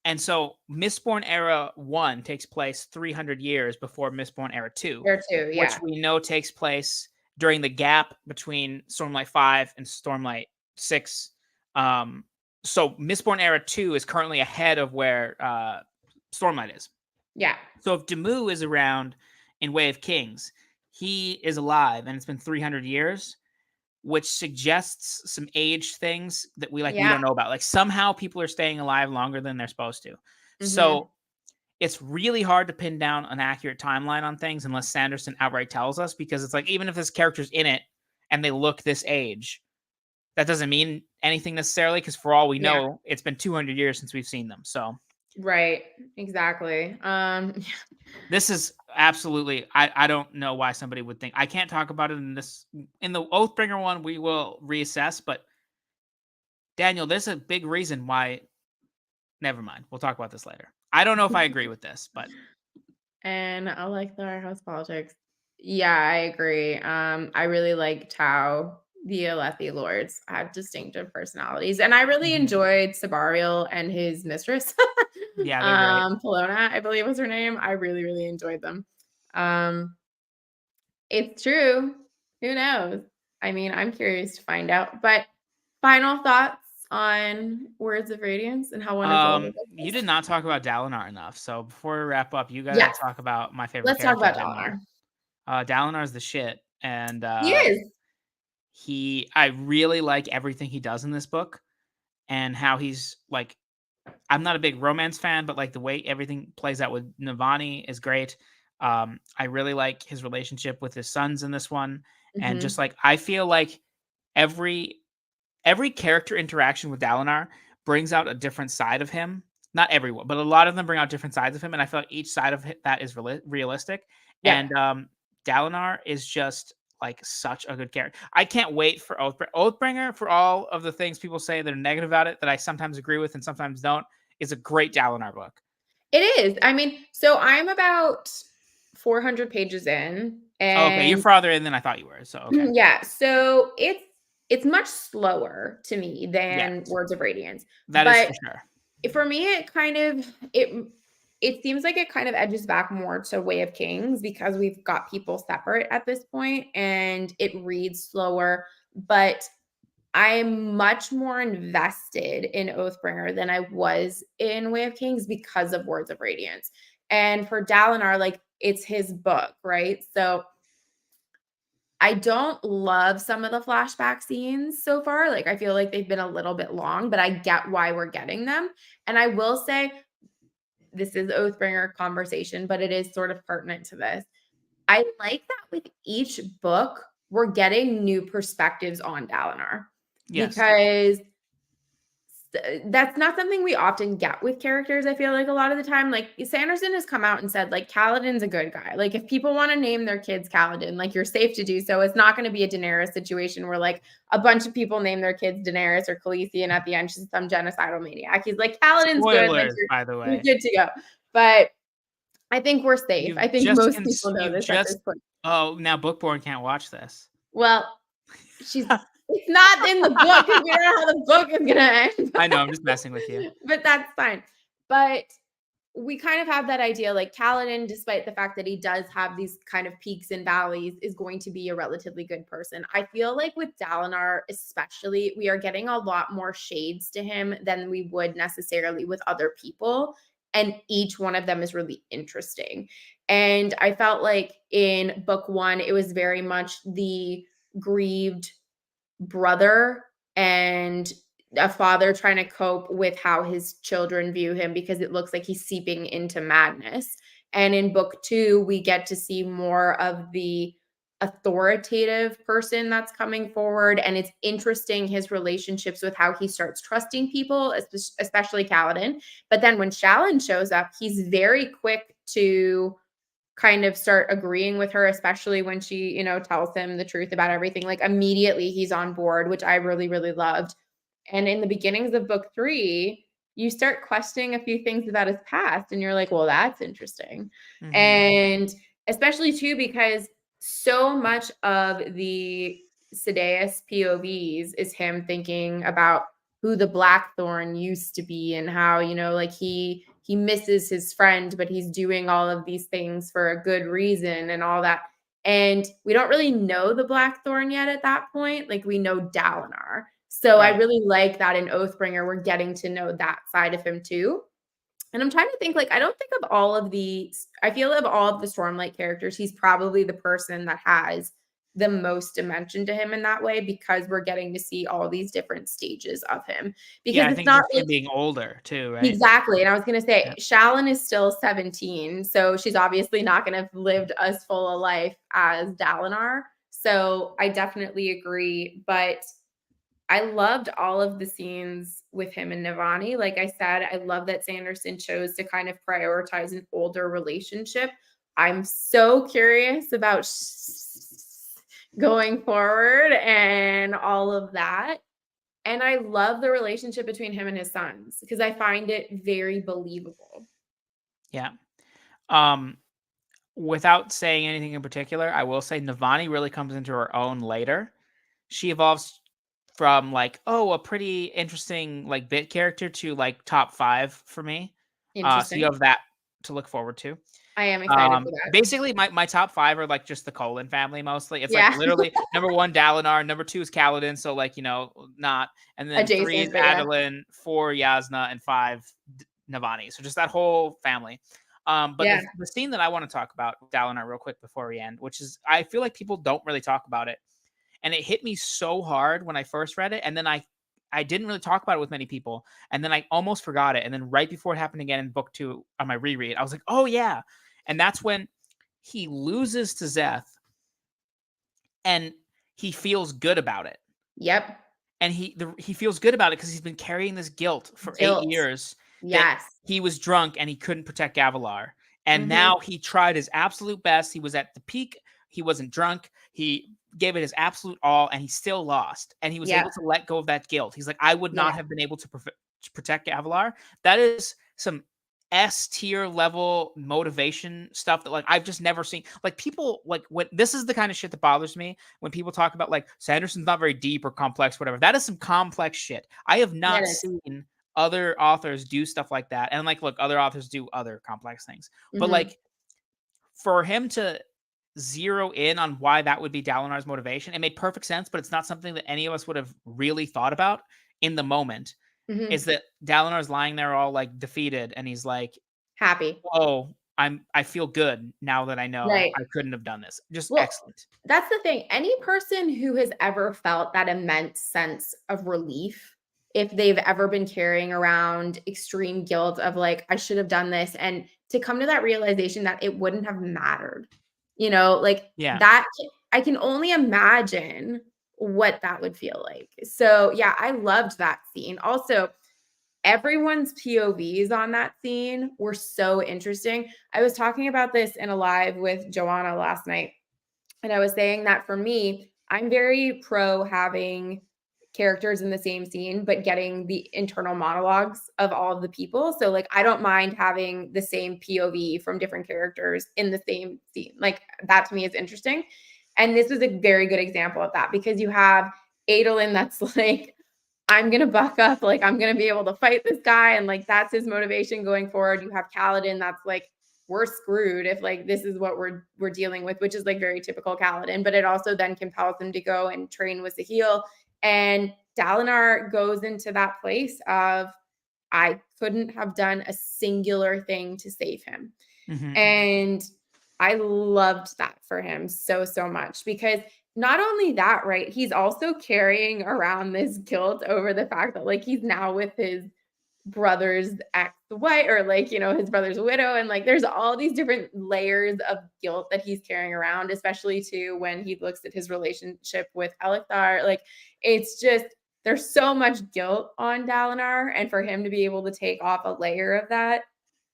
and so Mistborn Era 1 takes place 300 years before Mistborn Era 2, there too, which yeah. we know takes place during the gap between Stormlight 5 and Stormlight 6. Um, so Mistborn Era 2 is currently ahead of where Stormlight is. Yeah, So if Demu is around in Way of Kings, he is alive and it's been 300 years, which suggests some age things that we yeah, don't know about. Like somehow people are staying alive longer than they're supposed to. mhm, So it's really hard to pin down an accurate timeline on things unless Sanderson outright tells us, because it's like even if this character's in it and they look this age, that doesn't mean anything necessarily, because for all we yeah, know, it's been 200 years since we've seen them. So right, exactly, this is absolutely I don't know why somebody would think I can't talk about it in the Oathbringer one, we will reassess, but Daniel, there's a big reason why never mind. We'll talk about this later. I don't know if I agree with this, but and I like the Our House politics. Yeah, I agree. I really liked how the Alethi lords had distinctive personalities, and I really Mhm. enjoyed Sabariel and his mistress, Yeah, they're great. Polona, I believe was her name. I really, really enjoyed them. Um, it's true. Who knows? I mean, I'm curious to find out. But final thoughts on Words of Radiance and how wonderful of a book You it did is? not talk about Dalinar enough. So before we wrap up, you gotta Yes, talk about my favorite let's talk character a about bit more. Dalinar. Dalinar's the shit, and He is. I really like everything he does in this book, and how he's like. I'm not a big romance fan, but like the way everything plays out with Navani is great. I really like his relationship with his sons in this one, and just Mhm. like I feel like every every character interaction with Dalinar brings out a different side of him. Not everyone, but a lot of them bring out different sides of him, and I feel like each side of that is realistic. Yep. And Dalinar is just like such a good character. I can't wait for Oathbringer. For all of the things people say that are negative about it, that I sometimes agree with and sometimes don't, is a great Dalinar book. It is. I mean, so I'm about 400 pages in, Oh, okay, you're and farther in than I thought you were. So okay, yeah, so it's much slower to me yes, than Words of Radiance. that is But for sure. for me, it kind of it seems like it kind of edges back more to Way of Kings because we've got people separate at this point and it reads slower, but I'm much more invested in Oathbringer than I was in Way of Kings because of Words of Radiance. And for Dalinar, like it's his book, right? So I don't love some of the flashback scenes so far. Like I feel like they've been a little bit long, but I get why we're getting them. And I will say this is Oathbringer conversation, but it is sort of pertinent to this. I like that with each book, we're getting new perspectives on Dalinar Yes, because that's not something we often get with characters. I feel like a lot of the time, like Sanderson has come out and said, like, Kaladin's a good guy. Like, if people want to name their kids Kaladin, like, you're safe to do so. It's not going to be a Daenerys situation where, like, a bunch of people name their kids Daenerys or Khaleesi, and at the end, she's some genocidal maniac. He's like, Kaladin's good. Like, spoilers, by the you're way. good to go. But I think we're safe. I think most people know You've this at just this point. oh, now Bookborn can't watch this. Well, she's it's not in the book because we don't know how the book is gonna end. I know, I'm just messing with you. But that's fine. But we kind of have that idea like Kaladin, despite the fact that he does have these kind of peaks and valleys, is going to be a relatively good person. I feel like with Dalinar, especially, we are getting a lot more shades to him than we would necessarily with other people. And each one of them is really interesting. And I felt like in book one, it was very much the grieved brother and a father trying to cope with how his children view him because it looks like he's seeping into madness. And in book two, we get to see more of the authoritative person that's coming forward. And it's interesting his relationships with how he starts trusting people, especially Kaladin. But then when Shallan shows up, he's very quick to kind of start agreeing with her, especially when she, tells him the truth about everything. Like immediately he's on board, which I really, really loved. And in the beginnings of book three, you start questioning a few things about his past, and you're like, well, that's interesting. Mhm. And especially too, because so much of the Sadeas POVs is him thinking about who the Blackthorn used to be and how, like he misses his friend, but he's doing all of these things for a good reason and all that. And we don't really know the Blackthorn yet at that point. Like we know Dalinar. So I Right. really like that in Oathbringer, we're getting to know that side of him too. And I'm trying to think, like, I don't think of all of I feel of all of the Stormlight characters, he's probably the person that has the most dimension to him in that way because we're getting to see all these different stages of him. Yeah, Because I it's think not just like him being older too, right? exactly. And I was gonna Yeah. say Shalyn is still 17, so she's obviously not gonna have lived as full a life as Dalinar. So I definitely agree. But I loved all of the scenes with him and Navani. Like I said, I love that Sanderson chose to kind of prioritize an older relationship. I'm so curious about going forward and all of that. And I love the relationship between him and his sons because I find it very believable. Yeah. Um without saying anything in particular, I will say Navani really comes into her own later. She evolves from like, oh, a pretty interesting like bit character to like top 5 for me. So you Interesting. have that to look forward to. I am excited for that. Basically, my top 5 are, like, just the Colon family mostly. It's, like, Yeah. literally number 1, Dalinar, number 2 is Kaladin, so, like, not and then 3 is Adjacent, but yeah. Adolin, 4, Yasna, and 5, Navani. So just that whole family. But Yeah. the scene that I wanna talk about with Dalinar real quick before we end, which is I feel like people don't really talk about it, and it hit me so hard when I first read it, and then I didn't really talk about it with many people, and then I almost forgot it, and then right before it happened again in book 2 on my reread, I was like, "Oh, yeah." And that's when he loses to Zeth, and he feels good about it. Yep. And he feels good about it because he's been carrying this guilt for 8 Guilt. years that Yes. he was drunk and he couldn't protect Gavilar. And Mhm. now he tried his absolute best. He was at the peak. He wasn't drunk. He gave it his absolute all, and he still lost. And he was Yep. able to let go of that guilt. He's like, I would Yeah. not have been able to protect Gavilar. That is some S tier level motivation stuff that like I've just never seen. Like people like when this is the kind of shit that bothers me when people talk about like Sanderson's not very deep or complex, whatever. That is some complex shit. I have That not is. seen other authors do stuff like that. And like, look, other authors do other complex things. But Mhm. like for him to zero in on why that would be Dalinar's motivation, it made perfect sense, but it's not something that any of us would have really thought about in the moment. Is Mhm. that Dalinar's lying there all like defeated and he's like, Happy. "Oh, I feel good now that I know Right. I couldn't have done this." Just Well, excellent. that's the thing. Any person who has ever felt that immense sense of relief, if they've ever been carrying around extreme guilt of like, I should have done this, and to come to that realization that it wouldn't have mattered, like Yeah. that, I can only imagine what that would feel like. So, yeah, I loved that scene. Also, everyone's POVs on that scene were so interesting. I was talking about this in a live with Joanna last night, and I was saying that for me, I'm very pro having characters in the same scene, but getting the internal monologues of all of the people. So, like, I don't mind having the same POV from different characters in the same scene. Like, that to me is interesting. And this was a very good example of that because you have Adolin that's like, I'm gonna buck up, like I'm gonna be able to fight this guy, and like that's his motivation going forward. You have Kaladin that's like, we're screwed if like this is what we're dealing with, which is like very typical Kaladin, but it also then compels him to go and train with Sahil. And Dalinar goes into that place of I couldn't have done a singular thing to save him. Mhm. And I loved that for him so, so much because not only that, right? He's also carrying around this guilt over the fact that like he's now with his brother's ex-wife or like, his brother's widow. And like there's all these different layers of guilt that he's carrying around, especially too when he looks at his relationship with Elithar. Like it's just there's so much guilt on Dalinar. And for him to be able to take off a layer of that,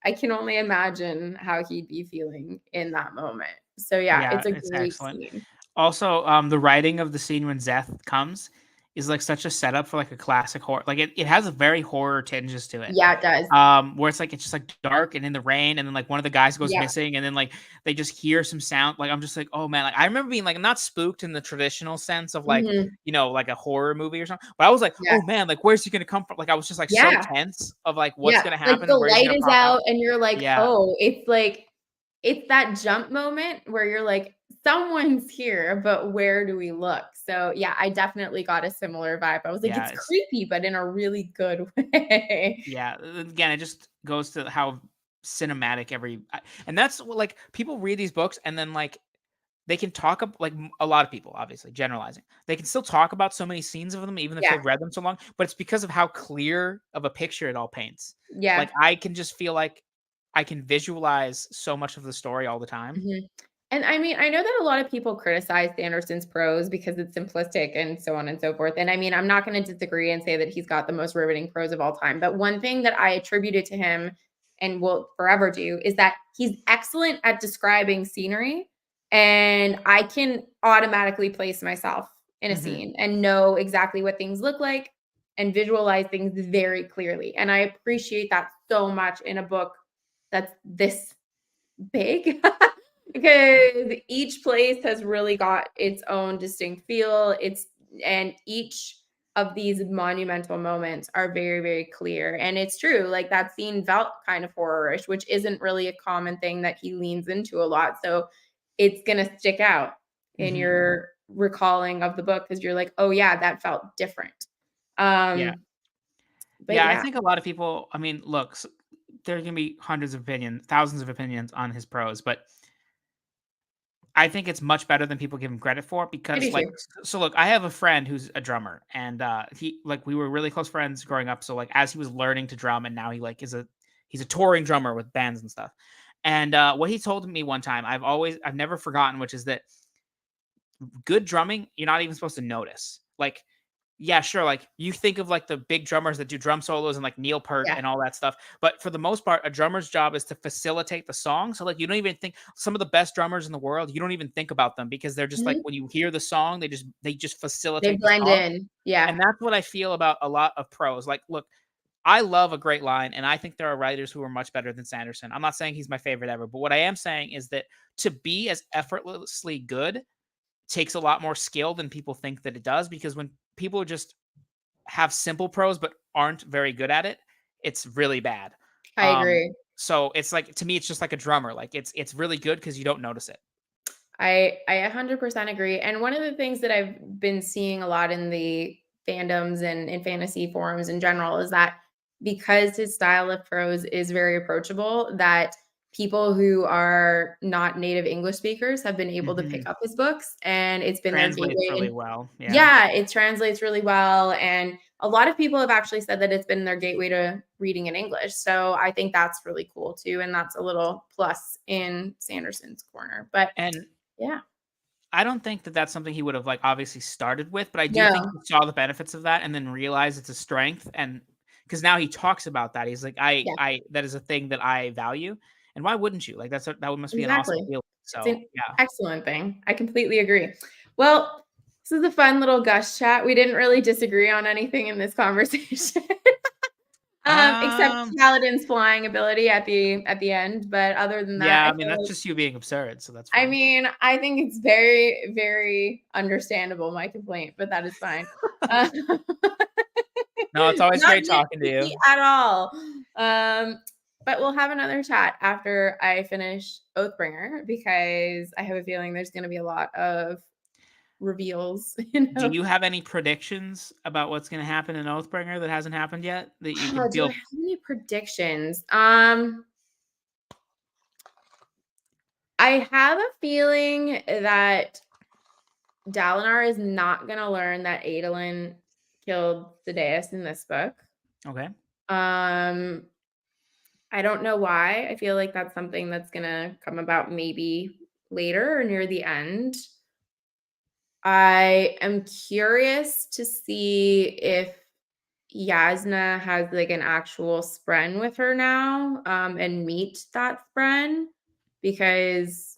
I can only imagine how he'd be feeling in that moment. So yeah, Yeah, it's a it's great excellent. scene. Also, the writing of the scene when Zeth comes is like such a setup for like a classic horror. Like it has a very horror tinges to it. Yeah, it does. Where it's just like dark and in the rain, and then like one of the guys goes Yeah. missing, and then like they just hear some sound. Like I'm just like, oh man, like I remember being like not spooked in the traditional sense of like Mhm. like a horror movie or something, but I was like, Yeah. oh man, like where's he gonna come from? Like I was just like so Yeah. tense of like what's Yeah. gonna Like happen the and where he's light gonna is pop out. out and you're like, Yeah, "Oh," it's like it's that jump moment where you're like, "Someone's here, but where do we look?" So, yeah, I definitely got a similar vibe. I was like, yeah, "It's creepy, but in a really good way." yeah. Again, it just goes to how cinematic and that's what like people read these books and then like they can talk like a lot of people, obviously generalizing. They can still talk about so many scenes of them, even if Yeah. they've read them so long. But it's because of how clear of a picture it all paints. Yeah. Like I can just feel like I can visualize so much of the story all the time. Mhm. And I mean, I know that a lot of people criticize Sanderson's prose because it's simplistic and so on and so forth. And I mean, I'm not going to disagree and say that he's got the most riveting prose of all time. But one thing that I attributed to him and will forever do is that he's excellent at describing scenery. And I can automatically place myself in a Hmm. scene and know exactly what things look like and visualize things very clearly. And I appreciate that so much in a book that's this big. because each place has really got its own distinct feel. And each of these monumental moments are very, very clear. And it's true, like that scene felt kind of horrorish, which isn't really a common thing that he leans into a lot. So it's gonna stick out in Mhm. your recalling of the book because you're like, oh yeah, that felt different. Yeah. But Yeah, I yeah, think a lot of people, I mean, look, there can be hundreds of opinions, thousands of opinions on his prose, but I think it's much better than people give him credit for I do because, like, too. so look, I have a friend who's a drummer, and we were really close friends growing up. So like, as he was learning to drum, and now he's a touring drummer with bands and stuff. And what he told me one time, I've never forgotten, which is that good drumming, you're not even supposed to notice. Like, yeah, sure. Like you think of like the big drummers that do drum solos and like Neil Peart Yeah. and all that stuff. But for the most part, a drummer's job is to facilitate the song. So like you don't even think some of the best drummers in the world, you don't even think about them because they're just like Mhm. when you hear the song, they just They facilitate the blend song. in. Yeah, And that's what I feel about a lot of pros. Like, look, I love a great line, and I think there are writers who are much better than Sanderson. I'm not saying he's my favorite ever, but what I am saying is that to be as effortlessly good takes a lot more skill than people think that it does because when people just have simple prose but aren't very good at it, it's really bad. I Um, agree. so it's like to me, it's just like a drummer. Like it's really good because you don't notice it. I 100% agree. And one of the things that I've been seeing a lot in the fandoms and in fantasy forums in general is that because his style of prose is very approachable, that people who are not native English speakers have been able to pick Mhm. up his books and it's been their Translates gateway. really And well. Yeah. yeah, it translates really well. And a lot of people have actually said that it's been their gateway to reading in English. So I think that's really cool too. And that's a little plus in Sanderson's corner. But And yeah. I don't think that that's something he would have like obviously started with, but I do think No. he saw the benefits of that and then realized it's a strength. And because now he talks about that, he's like, Yeah, that is a thing that I value. And why wouldn't you? Like that must be an awesome exactly. feeling. It's So an yeah. excellent thing. I completely agree. Well, this is a fun little gush chat. We didn't really disagree on anything in this conversation, except Um, Paladin's flying ability at the end. But other than that, yeah, I I mean, feel that's like just you being absurd, so that's I fine. mean, I think it's very, very understandable, my complaint, but that is fine. Uh, No, it's always not great talking to nitpicky you. at all. Um, but we'll have another chat after I finish Oathbringer because I have a feeling there's going to be a lot of reveals, you Do know. you have any predictions about what's gonna happen in Oathbringer that hasn't happened yet that you can Oh, do I feel? have any predictions? I have a feeling that Dalinar is not going to learn that Adolin killed Thaddeus in this book. Okay. Um, I don't know why. I feel like that's something that's gonna come about maybe later or near the end. I am curious to see if Yasna has like an actual spren with her now, and meet that spren because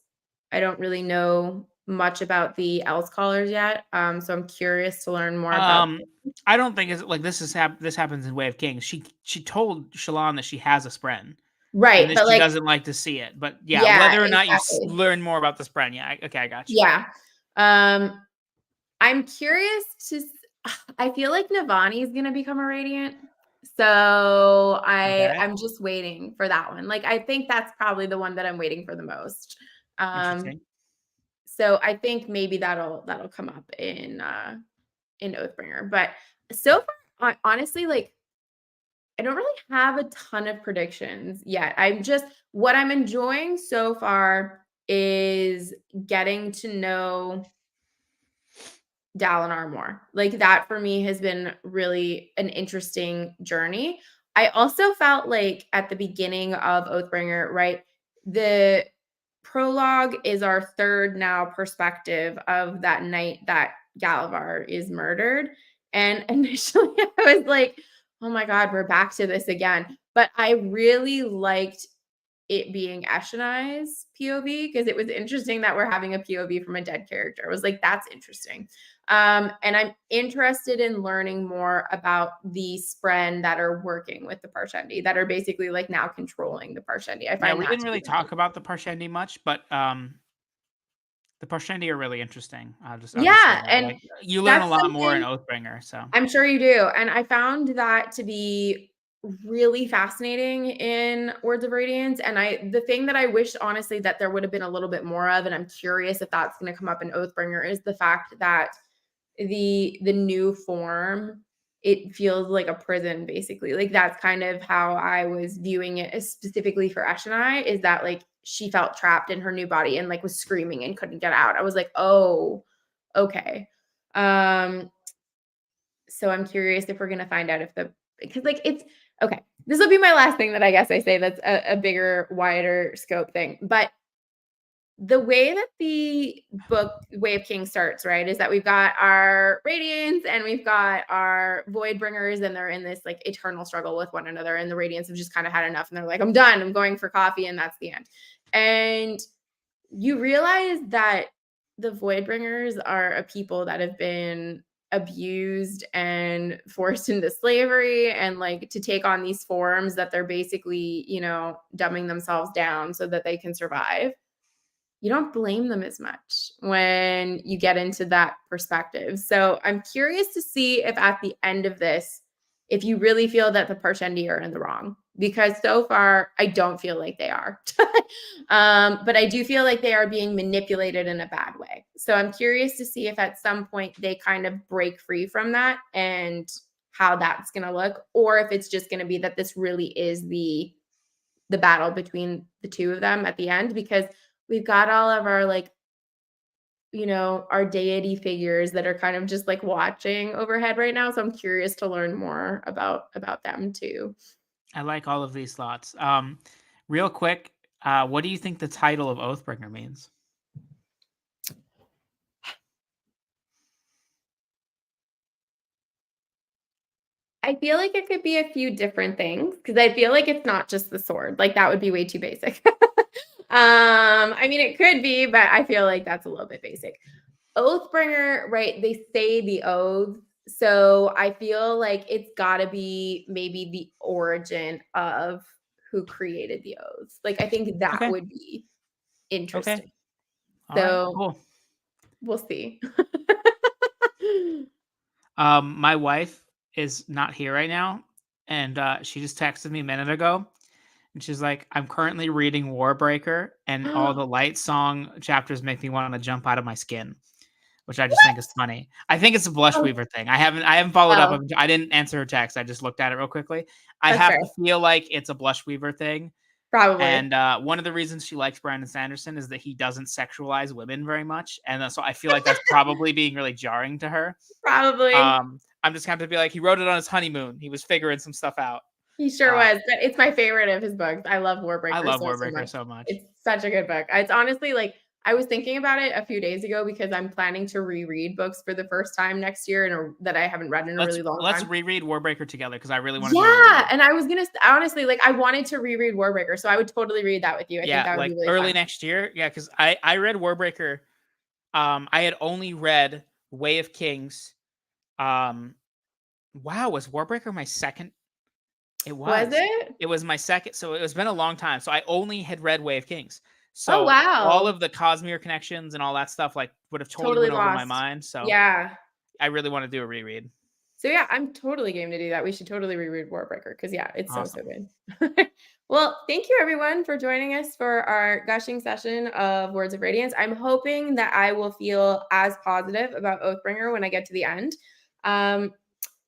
I don't really know much about the else callers yet. So I'm curious to learn more about. Um, I don't think it's like this happens in Way of Kings. She told Shallan that she has a spren and Right, that but she like, doesn't like to see it. But yeah, yeah, whether or not you exactly. learn more about the spren, yeah, okay, I got you. Yeah. Um, I'm curious to I feel like Navani is gonna become a Radiant. So Okay, I'm just waiting for that one. Like, I think that's probably the one that I'm waiting for the most. Um, interesting. so I think maybe that'll come up in Oathbringer. But so far, honestly, like I don't really have a ton of predictions yet. I'm just what I'm enjoying so far is getting to know Dalinar more. Like that for me has been really an interesting journey. I also felt like at the beginning of Oathbringer, right? The prologue is our third now perspective of that night that Galavar is murdered. And initially I was like, oh my God, we're back to this again. But I really liked it being Eshonai's POV because it was interesting that we're having a POV from a dead character. I was like, that's interesting. And I'm interested in learning more about the Spren that are working with the Parshendi, that are basically like now controlling the Parshendi. I Yeah, find we that didn't to be really really talk about the Parshendi much, but The Parshendi are really interesting. I'll just say Yeah, that. and Like you learn a that's lot more in something Oathbringer. So I'm sure you do, and I found that to be really fascinating in Words of Radiance, and the thing that I wish honestly that there would have been a little bit more of, and I'm curious if that's gonna come up in Oathbringer, is the fact that the new form, it feels like a prison basically. Like that's kind of how I was viewing it, specifically for Eshonai, is that like she felt trapped in her new body and like was screaming and couldn't get out. I was like, "Oh, okay." Um so I'm curious if we're gonna find out if the because like it's okay. This will be my last thing that I guess I say that's a bigger, wider scope thing. But the way that the book Way of Kings starts, right, is that we've got our Radiants and we've got our Void Bringers, and they're in this like eternal struggle with one another. And the Radiants have just kind of had enough, and they're like, "I'm done. I'm going for coffee," and that's the end. And you realize that the Void Bringers are a people that have been abused and forced into slavery and like to take on these forms that they're basically, dumbing themselves down so that they can survive. You don't blame them as much when you get into that perspective. So I'm curious to see if at the end of this, if you really feel that the Parshendi are in the wrong, because so far I don't feel like they are. But I do feel like they are being manipulated in a bad way. So I'm curious to see if at some point they kind of break free from that and how that's going to look, or if it's just going to be that this really is the battle between the two of them at the end, because we've got all of our like, our deity figures that are kind of just like watching overhead right now. So I'm curious to learn more about them too. I like all of these thoughts. Real quick, what do you think the title of Oathbringer means? I feel like it could be a few different things because I feel like it's not just the sword. Like that would be way too basic. I mean, it could be, but I feel like that's a little bit basic. Oathbringer, right? They say the oath. So I feel like it's got to be maybe the origin of who created the oaths. Like I think that Okay. would be Okay. interesting. All right. So Cool. we'll see. My wife is not here right now, and she just texted me a minute ago, and she's like, "I'm currently reading Warbreaker, and all the light song chapters make me want to jump out of my skin," which I just think is What? funny. I think it's a Blush Oh, Weaver thing. I haven't followed up. oh, I didn't answer her text. I just looked at it real quickly. I that's have fair. to feel like it's a Blush Weaver thing. Probably. And one of the reasons she likes Brandon Sanderson is that he doesn't sexualize women very much, and so I feel like that's probably being really jarring to her. Probably. I'm just going to be like, he wrote it on his honeymoon. He was figuring some stuff out. He sure Uh, was, but it's my favorite of his books. I love I Warbreaker love so Warbreaker much. so much. It's such a good book. It's honestly like I was thinking about it a few days ago because I'm planning to reread books for the first time next year that I haven't read in a Let's really long let's time. reread Warbreaker together because I really want to do a Yeah, reread. and I was gonna honestly like I wanted to reread Warbreaker, so I would totally read that with you. I think Yeah, that would be like really early fun. next year. Yeah, because I read Warbreaker. I had only read Way of Kings. Um, wow, was Warbreaker my second? It Was was. it? It was my second, so it's been a long time. So I only had read Way of Kings. Oh So all wow, of the Cosmere connections and all that stuff like would have totally totally went over my lost. mind. So Yeah. I really want to do a reread. So yeah, I'm totally game to do that. We should totally reread Warbreaker because yeah, it's so Awesome. good. Well, thank you everyone for joining us for our gushing session of Words of Radiance. I'm hoping that I will feel as positive about Oathbringer when I get to the end. Um,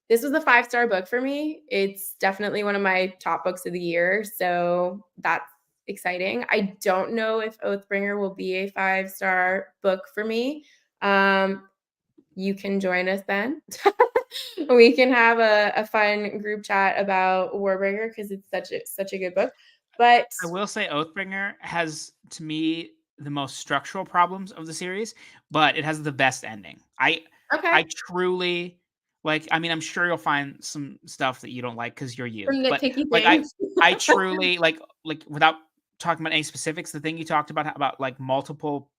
this was a 5-star book for me. It's definitely one of my top books of the year, so that's exciting. I don't know if Oathbringer will be a 5-star book for me. You can join us then. We can have a fun group chat about Warbreaker because it's such a good book. But I will say Oathbringer has to me the most structural problems of the series, but it has the best ending. I okay, truly like I mean I'm sure you'll find some stuff that you don't like cuz you're you. some But nitpicky like things. I truly like without talking about any specifics, the thing you talked about like multiple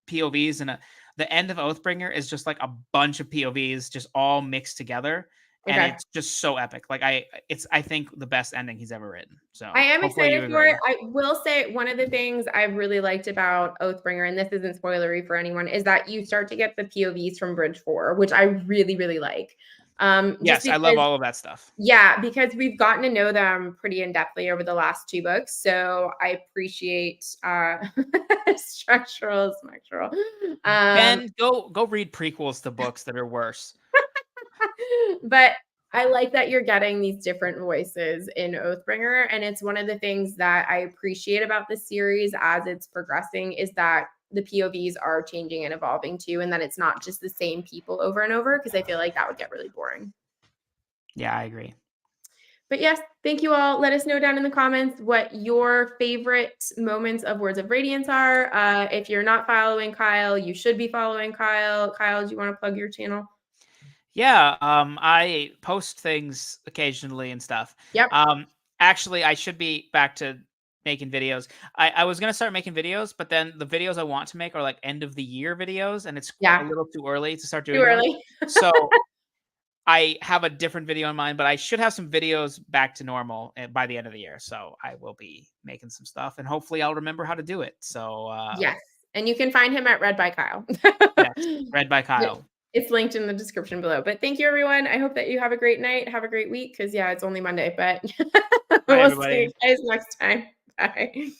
POVs and the end of Oathbringer is just like a bunch of POVs just all mixed together and Okay. it's just so epic. Like it's I think the best ending he's ever written. So I am hopefully you excited for it. agree. I will say one of the things I really liked about Oathbringer, and this isn't spoilery for anyone, is that you start to get the POVs from Bridge 4, which I really, really like. Just Yes, I love because, all of that stuff. yeah, because we've gotten to know them pretty in-depthly over the last 2 books, so I appreciate, structural. Um, Ben, go read prequels to books that are worse. but I like that you're getting these different voices in Oathbringer, and it's one of the things that I appreciate about the series as it's progressing is that the POVs are changing and evolving too, and that it's not just the same people over and over because I feel like that would get really boring. Yeah, I agree. But yes, thank you all. Let us know down in the comments what your favorite moments of Words of Radiance are. If you're not following Kyle, you should be following Kyle. Kyle, do you want to plug your channel? Yeah, I post things occasionally and stuff. Yep. Um, actually, I should be back to making videos. I was gonna start making videos, but then the videos I want to make are like end of the year videos, and it's a Yeah. little too early to start Too doing those. early. So I have a different video in mind, but I should have some videos back to normal by the end of the year. So I will be making some stuff, and hopefully I'll remember how to do it. So Yes, and you can find him at Read by Kyle. yes, read by Yep, Kyle. it's linked in the description below. But thank you, everyone. I hope that you have a great night. Have a great week because, yeah, it's only Monday, but Bye, we'll see you everybody. guys next time. Bye.